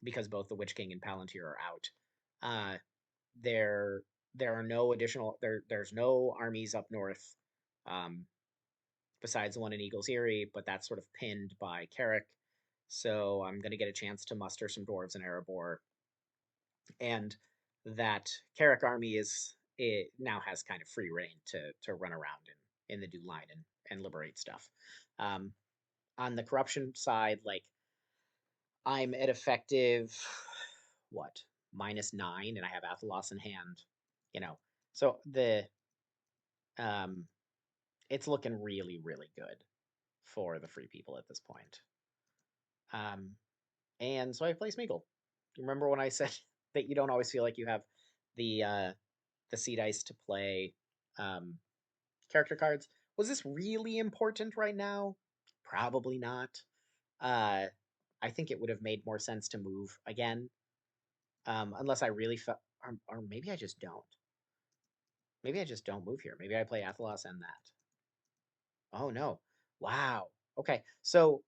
because both the Witch King and Palantir are out. Uh, there, there are no additional. There's no armies up north, um, besides the one in Eagles Eyrie, but that's sort of pinned by Carrick. So I'm going to get a chance to muster some dwarves in Erebor, and that Carrick army it now has kind of free reign to run around in the Dew line and liberate stuff. Um, on the corruption side, like I'm at effective what -9, and I have Athelos in hand. You know, so um, it's looking really really good for the free people at this point. Um, and so I play Smeagol. Remember when I said that you don't always feel like you have the the C dice to play, um, character cards. Was this really important right now? Probably not. Uh, I think it would have made more sense to move again, unless I really felt, or maybe I just don't. Maybe I just don't move here. Maybe I play Athelos and that. Oh no! Wow. Okay, so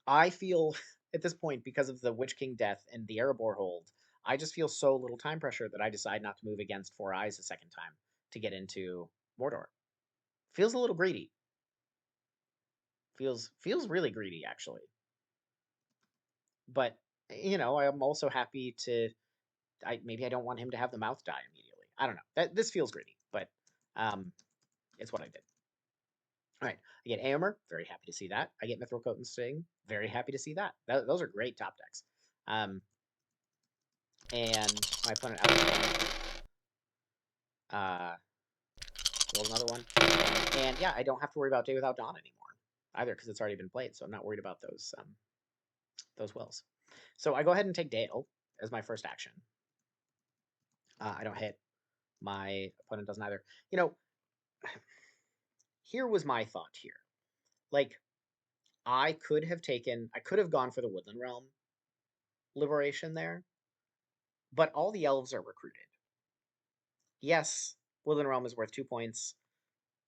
I feel at this point because of the Witch King death and the Erebor hold, I just feel so little time pressure that I decide not to move against Four Eyes a second time to get into Mordor. Feels a little greedy. Feels really greedy actually. But I'm also happy to. Maybe I don't want him to have the mouth die immediately. I don't know. That this feels greedy, but um, it's what I did. All right, I get Aomer. Very happy to see that. I get Mithril Coat and Sting. Very happy to see that. Those are great top decks. And my opponent uh, rolled another one. And yeah, I don't have to worry about Day Without Dawn anymore either because it's already been played, so I'm not worried about those wills. So I go ahead and take Dale as my first action. I don't hit. My opponent doesn't either. You know, here was my thought here. Like, I could have gone for the Woodland Realm liberation there, but all the elves are recruited. Yes, Woodland Realm is worth 2 points.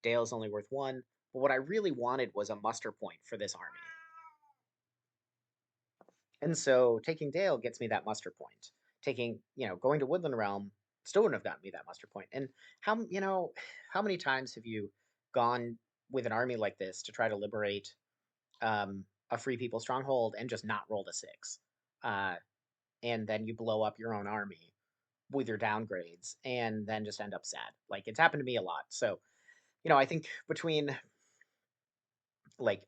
Dale's only worth one. But what I really wanted was a muster point for this army. And so taking Dale gets me that muster point. Going to Woodland Realm still wouldn't have gotten me that muster point. And how many times have you gone with an army like this to try to liberate a free people stronghold and just not rolled a six? And then you blow up your own army with your downgrades and then just end up sad. Like it's happened to me a lot. So, I think between like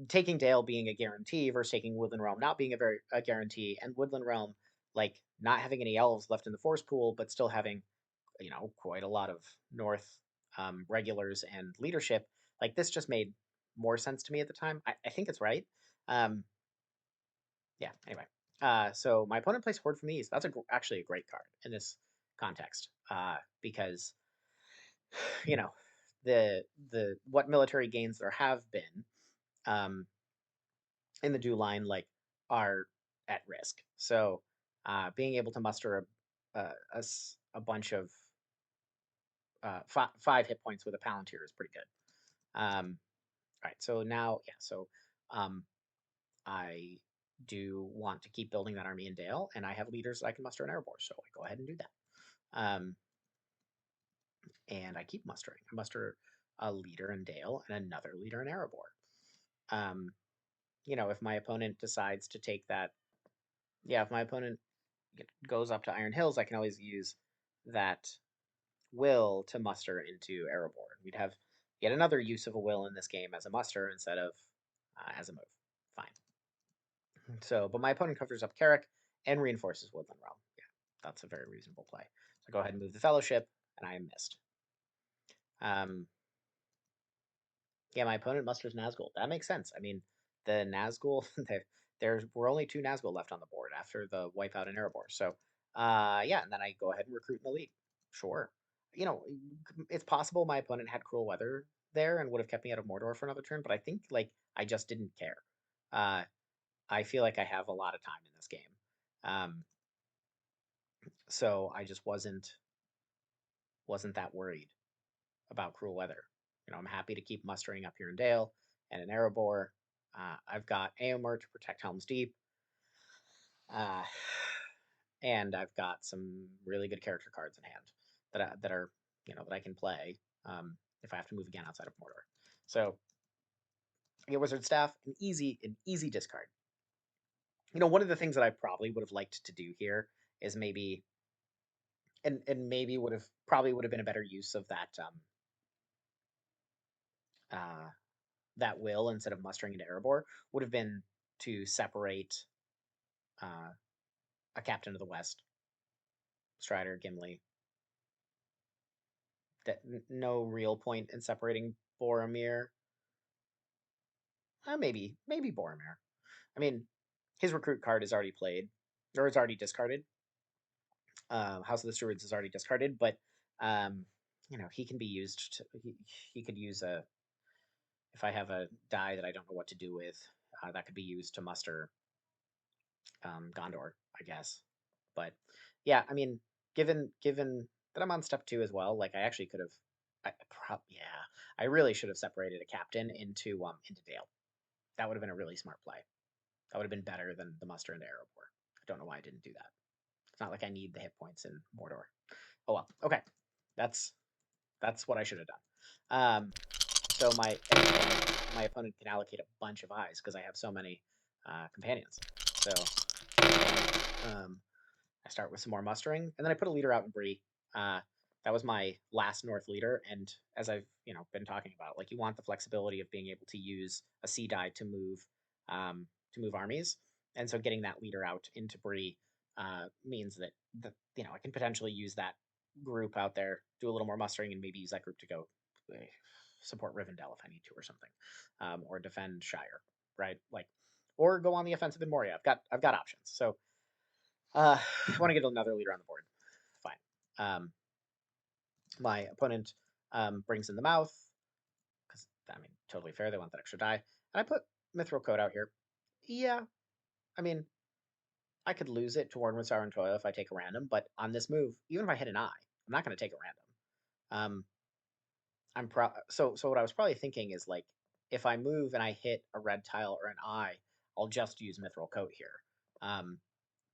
taking Dale being a guarantee versus taking Woodland Realm not being a guarantee, and Woodland Realm like not having any elves left in the force pool, but still having quite a lot of North regulars and leadership. Like this just made more sense to me at the time. I think it's right. Um, yeah. Anyway, so my opponent plays Horde from the East. That's actually a great card in this context because you know the what military gains there have been um, in the Dew line like are at risk. So being able to muster a bunch of five hit points with a Palantir is pretty good. All right, so now yeah, so um, I do want to keep building that army in Dale, and I have leaders that I can muster in Erebor, so I go ahead and do that. And I keep mustering. I muster a leader in Dale and another leader in Erebor. Um, if my opponent decides to take that, yeah, if my opponent goes up to Iron Hills, I can always use that will to muster into Erebor. We'd have yet another use of a will in this game as a muster instead of as a move. Fine. So, but my opponent covers up Carrick and reinforces Woodland Realm. Yeah, that's a very reasonable play. So go ahead and move the Fellowship, and I missed. Yeah, my opponent musters Nazgul. That makes sense. I mean, the Nazgul, there were only two Nazgul left on the board after the wipeout in Erebor. So, yeah, and then I go ahead and recruit an elite. Sure. It's possible my opponent had cruel weather there and would have kept me out of Mordor for another turn, but I think like I just didn't care. Uh, I feel like I have a lot of time in this game, um, so I just wasn't that worried about cruel weather. I'm happy to keep mustering up here in Dale and in Erebor. I've got Aomer to protect Helm's Deep, uh, and I've got some really good character cards in hand that are that I can play if I have to move again outside of Mordor. So I get Wizard Staff, an easy discard. One of the things that I probably would have liked to do here is maybe and maybe would have been a better use of uh, that will instead of mustering into Erebor would have been to separate uh, a Captain of the West, Strider, Gimli. That no real point in separating Boromir. Maybe Boromir. I mean, his recruit card is already played or is already discarded. House of the Stewards is already discarded, but um, he can be used to, he could use a, if I have a die that I don't know what to do with, that could be used to muster Gondor, I guess. But yeah, I mean, given that I'm on step two as well, like I actually could have, yeah, I really should have separated a captain into Dale. That would have been a really smart play. That would have been better than the muster into Erebor. I don't know why I didn't do that. It's not like I need the hit points in Mordor. Oh well, okay, that's that's what I should have done. So my opponent can allocate a bunch of eyes because I have so many companions. So um, I start with some more mustering, and then I put a leader out in Bree. Uh, that was my last North leader, and as I've been talking about, like you want the flexibility of being able to use a sea die to move armies, and so getting that leader out into Bree means that I can potentially use that group out there, do a little more mustering, and maybe use that group to go support Rivendell if I need to or something, or defend Shire, right? Like, or go on the offensive in Moria. I've got options. So I want to get another leader on the board. Fine. My opponent brings in the mouth because I mean, totally fair. They want that extra die, and I put Mithril Coat out here. Yeah, I mean, I could lose it to Warden with Sauron Toil if I take a random, but on this move, even if I hit an eye, I'm not going to take a random. So what I was probably thinking is like if I move and I hit a red tile or an eye, I'll just use Mithril Coat here. Um,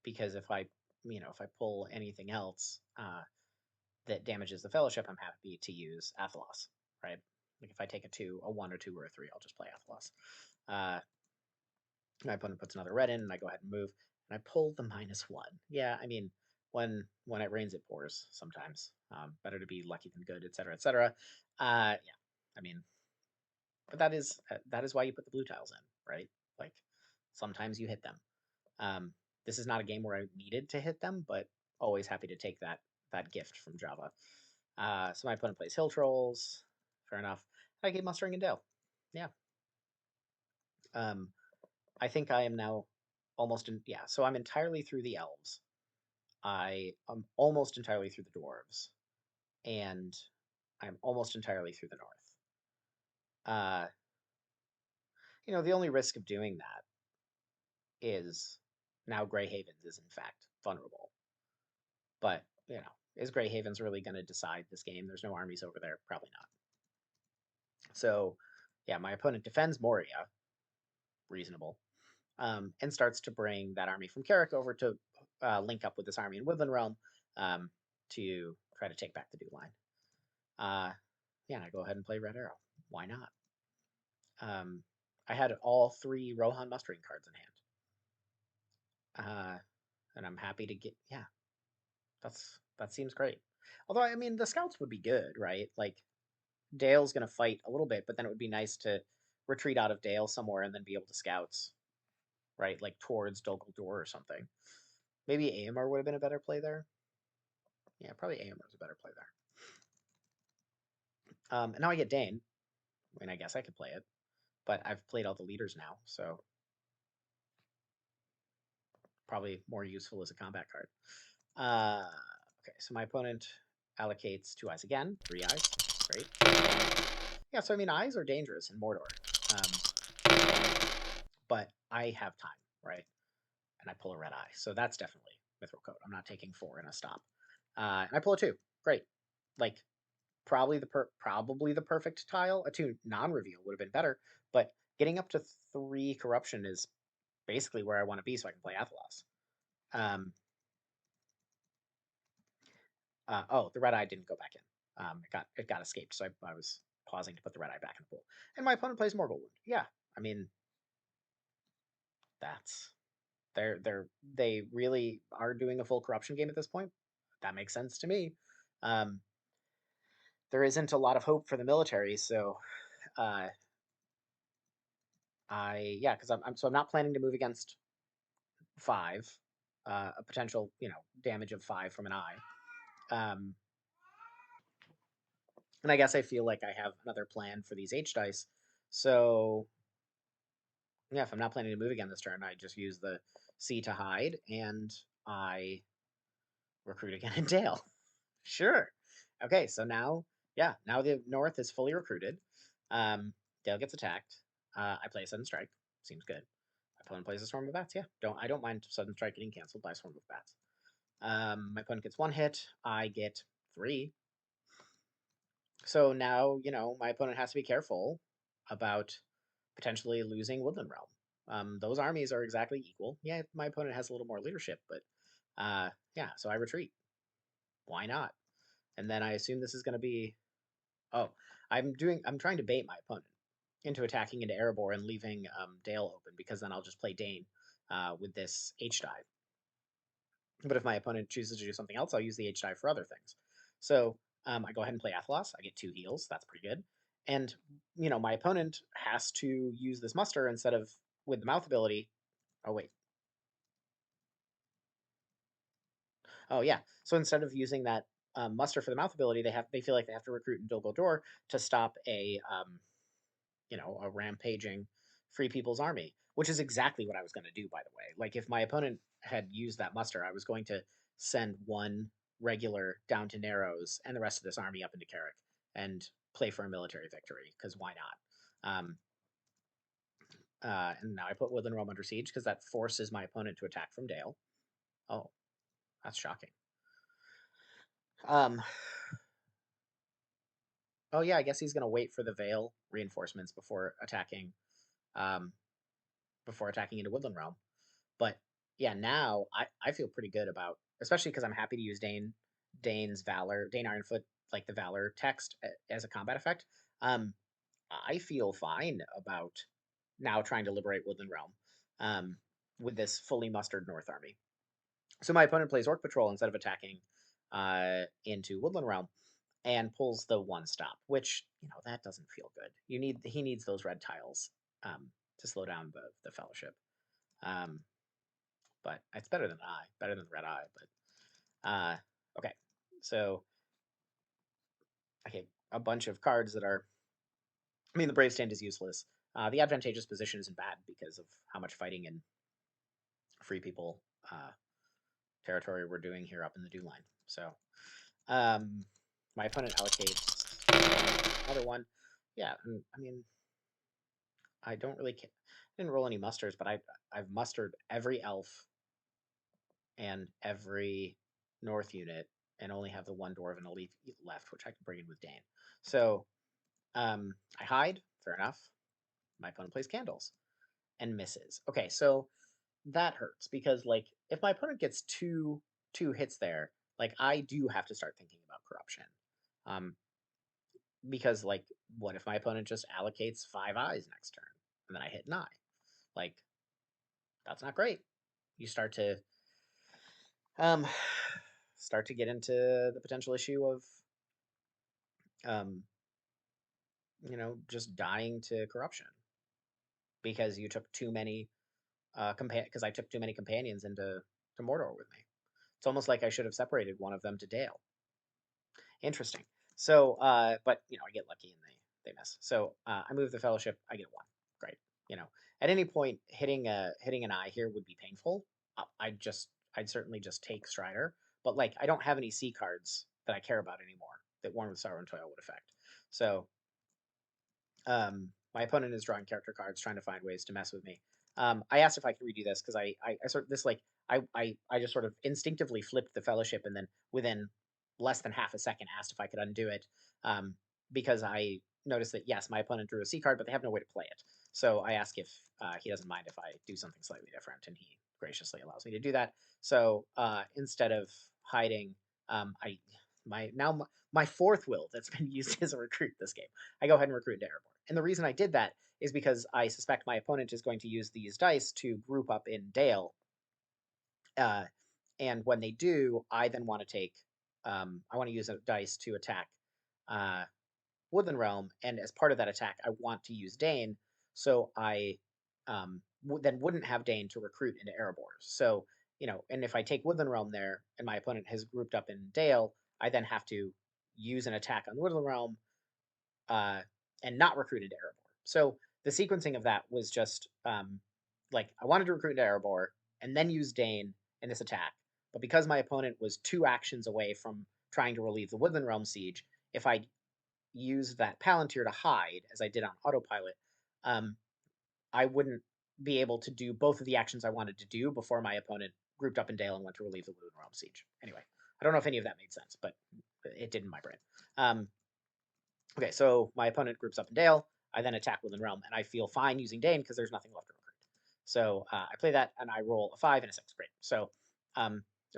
because if I pull anything else that damages the Fellowship, I'm happy to use Athelos, right? Like if I take a 1 or 2 or a 3, I'll just play Athelos. My opponent puts another red in, and I go ahead and move, and I pull the -1. Yeah, I mean, when it rains, it pours sometimes. Better to be lucky than good, etc., etc. Yeah, I mean, but that is why you put the blue tiles in, right? Like sometimes you hit them. Um, this is not a game where I needed to hit them, but always happy to take that gift from Java. So my opponent plays Hill Trolls. Fair enough. I gave Mustering and Dale. Yeah. Um, I think I am now almost in. Yeah. So I'm entirely through the elves. I am almost entirely through the dwarves, and I'm almost entirely through the north. Uh, the only risk of doing that is now Grey Havens is in fact vulnerable. But is Grey Havens really going to decide this game? There's no armies over there. Probably not. So, yeah, my opponent defends Moria, reasonable, and starts to bring that army from Carrick over to link up with this army in Woodland Realm to try to take back the Dew Line. Yeah, I go ahead and play Red Arrow. Why not? I had all 3 Rohan mustering cards in hand, and I'm happy to get. Yeah, that seems great. Although I mean, the scouts would be good, right? Like Dale's going to fight a little bit, but then it would be nice to retreat out of Dale somewhere and then be able to scouts, right? Like towards Dol Guldur or something. Maybe Aemar would have been a better play there. Yeah, probably Aemar is a better play there. And now I get Dane. I mean, I guess I could play it, but I've played all the leaders now, so probably more useful as a combat card. Okay, so my opponent allocates 2 eyes again, 3 eyes. Great. Yeah, so I mean, eyes are dangerous in Mordor. But I have time, right? And I pull a red eye. So that's definitely Mithril Coat. I'm not taking 4 and a stop. And I pull a 2. Great. Like probably the perfect tile. A 2 non-reveal would have been better, but getting up to 3 corruption is basically where I want to be so I can play Athelos. Oh, the red eye didn't go back in. It got escaped, so I was pausing to put the red eye back in the pool. And my opponent plays Morgul Wound. Yeah, I mean that's they really are doing a full corruption game at this point. That makes sense to me. Um, there isn't a lot of hope for the military, so uh, because I'm not planning to move against 5, a potential damage of 5 from an eye. And I guess I feel like I have another plan for these H dice. So yeah, if I'm not planning to move again this turn, I just use the C to hide, and I recruit again in Dale. Sure. Okay, so now Yeah, now the north is fully recruited. Um, Dale gets attacked. I play a sudden strike. Seems good. My opponent plays a swarm of bats. Yeah, I don't mind sudden strike getting canceled by a swarm of bats. My opponent gets one hit. I get three. So now, my opponent has to be careful about potentially losing Woodland Realm. Those armies are exactly equal. Yeah, my opponent has a little more leadership, but yeah, so I retreat. Why not? And then I assume this is going to be. Oh, I'm trying to bait my opponent into attacking into Erebor and leaving Dale open because then I'll just play Dane with this H dive. But if my opponent chooses to do something else, I'll use the H die for other things. So I go ahead and play Athelos. I get 2 heals. That's pretty good. And, my opponent has to use this muster instead of with the mouth ability. Oh, wait. Oh, yeah. So instead of using that muster for the mouth ability, they feel like they have to recruit in Dol to stop a rampaging free people's army, which is exactly what I was going to do, by the way. Like, if my opponent had used that muster, I was going to send one regular down to Narrows and the rest of this army up into Carrick and play for a military victory, because why not? And now I put Woodland Realm under siege because that forces my opponent to attack from Dale. Oh, that's shocking. Um, oh yeah, I guess he's gonna wait for the Vale reinforcements um, before attacking into Woodland Realm. But yeah, now I feel pretty good about, especially because I'm happy to use Dane's Valor, Dane Ironfoot, like the Valor text as a combat effect. Um, I feel fine about now trying to liberate Woodland Realm with this fully mustered North army. So my opponent plays Orc Patrol instead of attacking into Woodland Realm and pulls the one stop, which that doesn't feel good. He needs those red tiles to slow down the Fellowship. Um, but it's better than the red eye. But okay, so okay, a bunch of cards that are. I mean, the Brave Stand is useless. The advantageous position isn't bad because of how much fighting in free people uh, territory we're doing here up in the dew line. So, um, my opponent allocates another one. Yeah, I mean, I don't really. I didn't roll any musters, but I've mustered every elf and every north unit and only have the one dwarven elite left, which I can bring in with Dane. So I hide, fair enough. My opponent plays candles and misses. Okay, so that hurts because like if my opponent gets two hits there, like I do have to start thinking about corruption. Um, because like what if my opponent just allocates 5 eyes next turn and then I hit an eye? Like that's not great. You um start to get into the potential issue of um just dying to corruption because you took too many because I took too many companions to Mordor with me. It's almost like I should have separated one of them to Dale. Interesting. So, but I get lucky and they miss. So I move the Fellowship. I get one. Great. You know, at any point hitting an eye here would be painful. I'd certainly just take Strider, but like I don't have any C cards that I care about anymore that Worn with Sorrow and Toil would affect. So my opponent is drawing character cards, trying to find ways to mess with me. I asked if I could redo this because I sort of this like I just sort of instinctively flipped the Fellowship and then within less than half a second asked if I could undo it um, because I noticed that yes, my opponent drew a C card, but they have no way to play it. So I ask if he doesn't mind if I do something slightly different, and he graciously allows me to do that. So instead of hiding, I my now my fourth will that's been used as a recruit this game. I go ahead and recruit into Erebor. And the reason I did that is because I suspect my opponent is going to use these dice to group up in Dale. Uh, and when they do, I then want to take, I want to use a dice to attack uh, Woodland Realm. And as part of that attack, I want to use Dane. So I then wouldn't have Dane to recruit into Erebor. So, and if I take Woodland Realm there and my opponent has grouped up in Dale, I then have to use an attack on Woodland Realm uh, and not recruited to Erebor. So the sequencing of that was just like I wanted to recruit into Erebor and then use Dane in this attack. But because my opponent was 2 actions away from trying to relieve the Woodland Realm siege, if I used that Palantir to hide, as I did on autopilot, um, I wouldn't be able to do both of the actions I wanted to do before my opponent grouped up in Dale and went to relieve the Woodland Realm siege. Anyway, I don't know if any of that made sense, but it did in my brain. Um, okay, so my opponent groups up in Dale. I then attack Woodland Realm, and I feel fine using Dane because there's nothing left to recruit. So I play that, and I roll a 5 and a 6. Great. So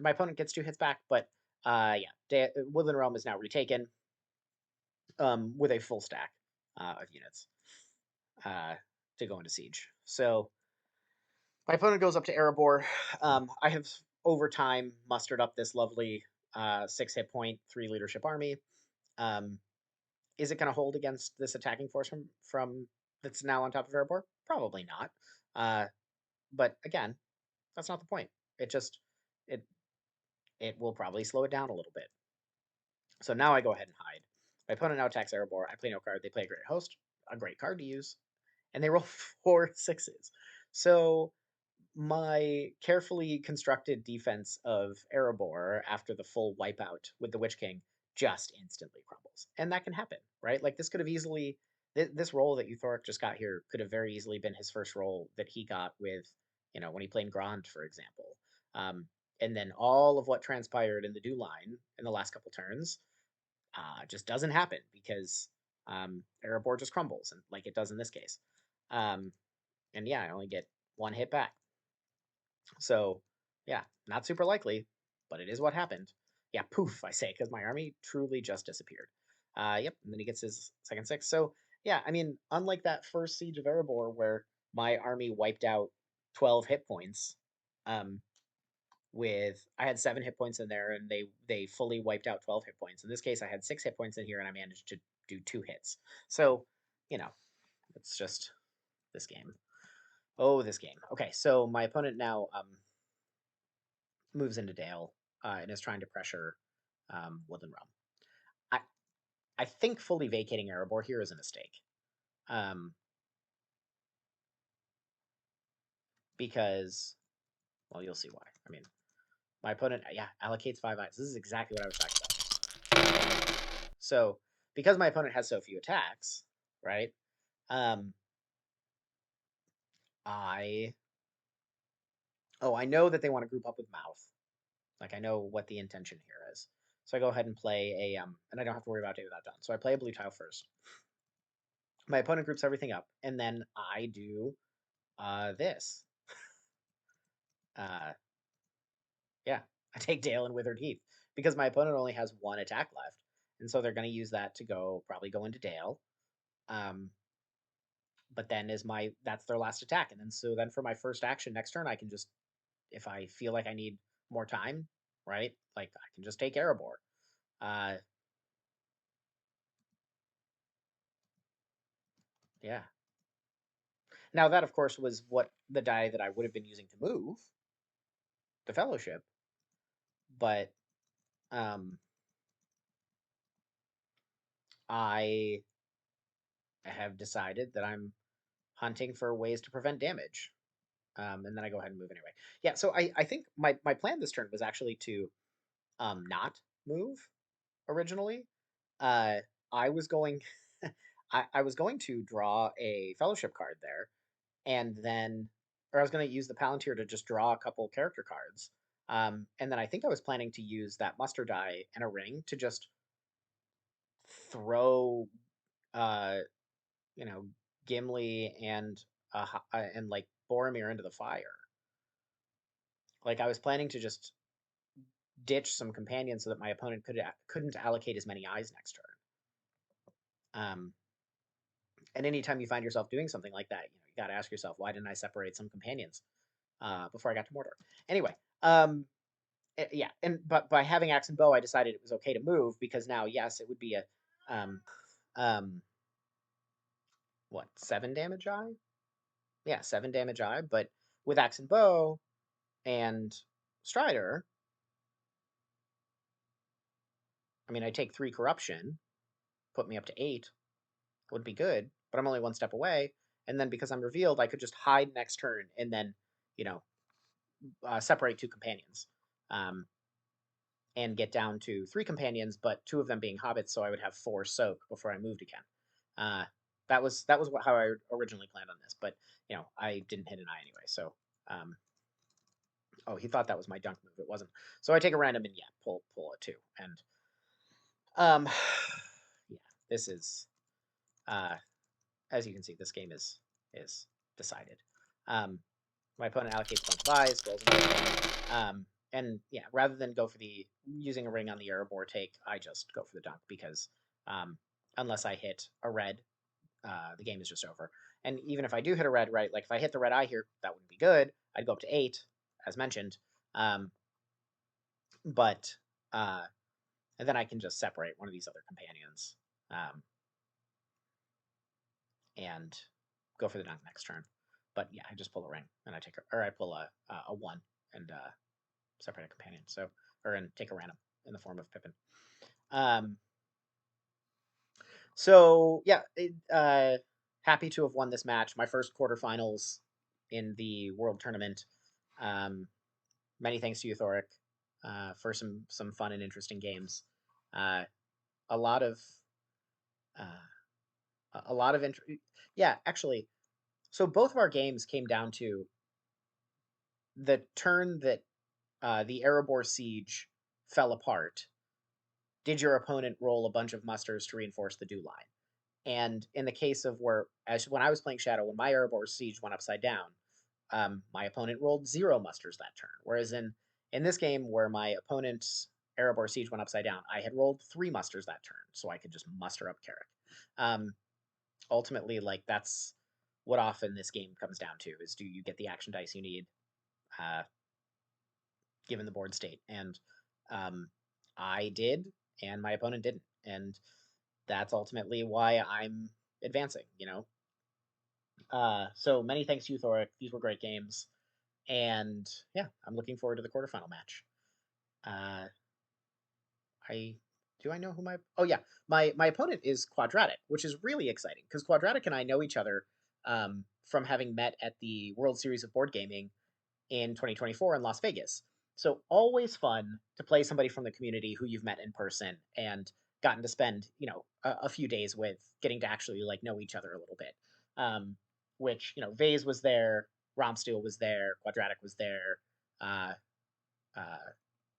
my opponent gets 2 hits back, but yeah, Woodland Realm is now retaken with a full stack of units uh, to go into siege. So my opponent goes up to Erebor. I have over time mustered up this lovely 6 hit point, 3 leadership army. Um, is it going to hold against this attacking force from that's now on top of Erebor? Probably not. But again, that's not the point. It just it it will probably slow it down a little bit. So now I go ahead and hide. My opponent now attacks Erebor. I play no card. They play a Great Host, a great card to use, and they roll 4 sixes. So my carefully constructed defense of Erebor after the full wipeout with the Witch King just instantly crumbles. And that can happen, right? Like this could have easily this roll that Euthoric just got here could have very easily been his first roll that he got with, when he played Grand, for example. And then all of what transpired in the Dew line in the last couple turns just doesn't happen because Erebor just crumbles, and like it does in this case. Um, and yeah, I only get 1 hit back. So, yeah, not super likely, but it is what happened. Yeah, poof, I say, because my army truly just disappeared. Yep, and then he gets his second 6. So, yeah, I mean, unlike that first Siege of Erebor where my army wiped out 12 hit points, um, I had 7 hit points in there and they fully wiped out 12 hit points. In this case, I had 6 hit points in here and I managed to do 2 hits. So, you know, it's just this game. Oh, this game. Okay, so my opponent now moves into Dale and is trying to pressure Woodland Realm. I I think fully vacating Erebor here is a mistake. Um, because, well, you'll see why. I mean, my opponent, yeah, allocates 5 eyes. This is exactly what I was talking about. So, because my opponent has so few attacks, right? Um, I I know that they want to group up with Mouth. Like I know what the intention here is. So I go ahead and play and I don't have to worry about getting that done. So I play a blue tile first. My opponent groups everything up, and then I do this. Uh, yeah, I take Dale and Withered Heath because my opponent only has 1 attack left, and so they're going to use that to probably go into Dale. Um, but then that's their last attack, and then for my first action next turn, I can just, if I feel like I need more time, right? Like I can just take Erebor. Uh, yeah. Now that of course was what the die that I would have been using to move the Fellowship, but um, I have decided that I'm hunting for ways to prevent damage. And then I go ahead and move anyway. Yeah, so I think my plan this turn was actually to not move originally. Uh, I was going I was going to draw a fellowship card there, and then or I was going to use the Palantir to just draw a couple character cards. And then I think I was planning to use that muster die and a ring to just throw uh, you know, Gimli and like Boromir into the fire. Like I was planning to just ditch some companions so that my opponent couldn't allocate as many eyes next turn. And anytime you find yourself doing something like that, you got to ask yourself, why didn't I separate some companions before I got to Mordor? Anyway, yeah, but by having axe and bow, I decided it was okay to move because now, yes, it would be a um, what 7 damage eye? Yeah, 7 damage eye, but with axe and bow and Strider, I mean, I take 3 corruption, put me up to 8, would be good, but I'm only 1 step away. And then because I'm revealed, I could just hide next turn and then, you know, separate 2 companions. Um, and get down to 3 companions, but 2 of them being hobbits, so I would have 4 soak before I moved again. Uh, that was how I originally planned on this, but I didn't hit an eye anyway. So, um, oh, he thought that was my dunk move. It wasn't. So I take a random and yeah, pull a 2, and um, yeah, this is uh, as you can see, this game is decided. Um, my opponent allocates a bunch of eyes, rolls a and yeah, rather than go for the using a ring on the Erebor take, I just go for the dunk because um, unless I hit a red, the game is just over. And even if I do hit a red, right, like if I hit the red eye here, that wouldn't be good. I'd go up to 8, as mentioned, um, but uh, and then I can just separate one of these other companions um, and go for the dunk next turn. But yeah, I just pull a ring and I take or I pull a 1 and separate a companion. So and take a random in the form of Pippin. Um, so yeah, happy to have won this match. My first quarterfinals in the World Tournament. Um, many thanks to you, Thoric, for some fun and interesting games. Uh, a lot of a lot of yeah, actually. So both of our games came down to the turn that the Erebor siege fell apart. Did your opponent roll a bunch of musters to reinforce the dew line? And in the case of as when I was playing Shadow, when my Erebor siege went upside down, my opponent rolled 0 musters that turn. Whereas in this game, where my opponent's Erebor siege went upside down, I had rolled 3 musters that turn, so I could just muster up Carrick. Ultimately, like that's what often this game comes down to: is do you get the action dice you need, uh, given the board state? And um, I did, and my opponent didn't, and that's ultimately why I'm advancing. So many thanks to you, Thoric. These were great games, and yeah, I'm looking forward to the quarterfinal match. Uh, I do I know who my oh yeah, my opponent is Quadratic, which is really exciting because Quadratic and I know each other from having met at the World Series of Board Gaming in 2024 in Las Vegas. So always fun to play somebody from the community who you've met in person and gotten to spend, a few days with, getting to actually like know each other a little bit. Which, Vase was there, Romsteel was there, Quadratic was there, uh, uh,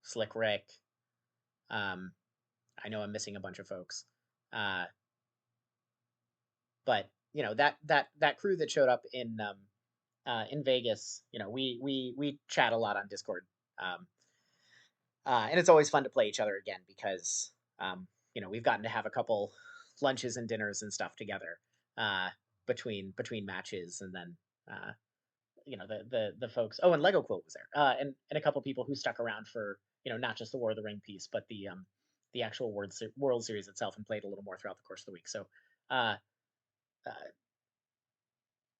Slick Rick. Um, I know I'm missing a bunch of folks. Uh, but that crew that showed up in Vegas, we chat a lot on Discord. Um, and it's always fun to play each other again because we've gotten to have a couple lunches and dinners and stuff together uh, between matches, and then uh, the folks. Oh, and Lego Quilt was there, and a couple people who stuck around for not just the War of the Ring piece, but the actual World Series itself, and played a little more throughout the course of the week. So. Uh, uh,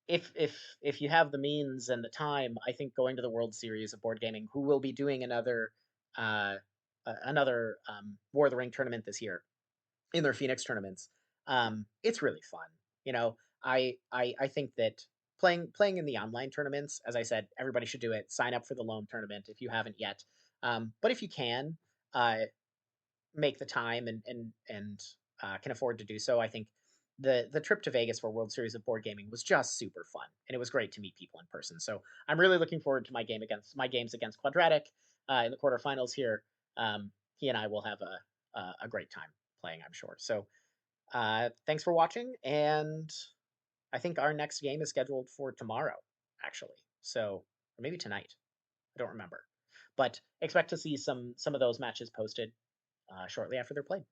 if you have the means and the time, I think going to the World Series of Board Gaming, who will be doing uh, another War of the Ring tournament this year in their Phoenix tournaments, it's really fun. I think that playing in the online tournaments, as I said, everybody should do it. Sign up for the LOME tournament if you haven't yet. But if you can, uh, make the time and can afford to do so, I think the trip to Vegas for World Series of Board Gaming was just super fun, and it was great to meet people in person. So I'm really looking forward to my games against Quadratic in the quarterfinals here. He and I will have a great time playing, I'm sure. So thanks for watching, and I think our next game is scheduled for tomorrow, actually. So or maybe tonight. I don't remember, but expect to see some of those matches posted shortly after they're played.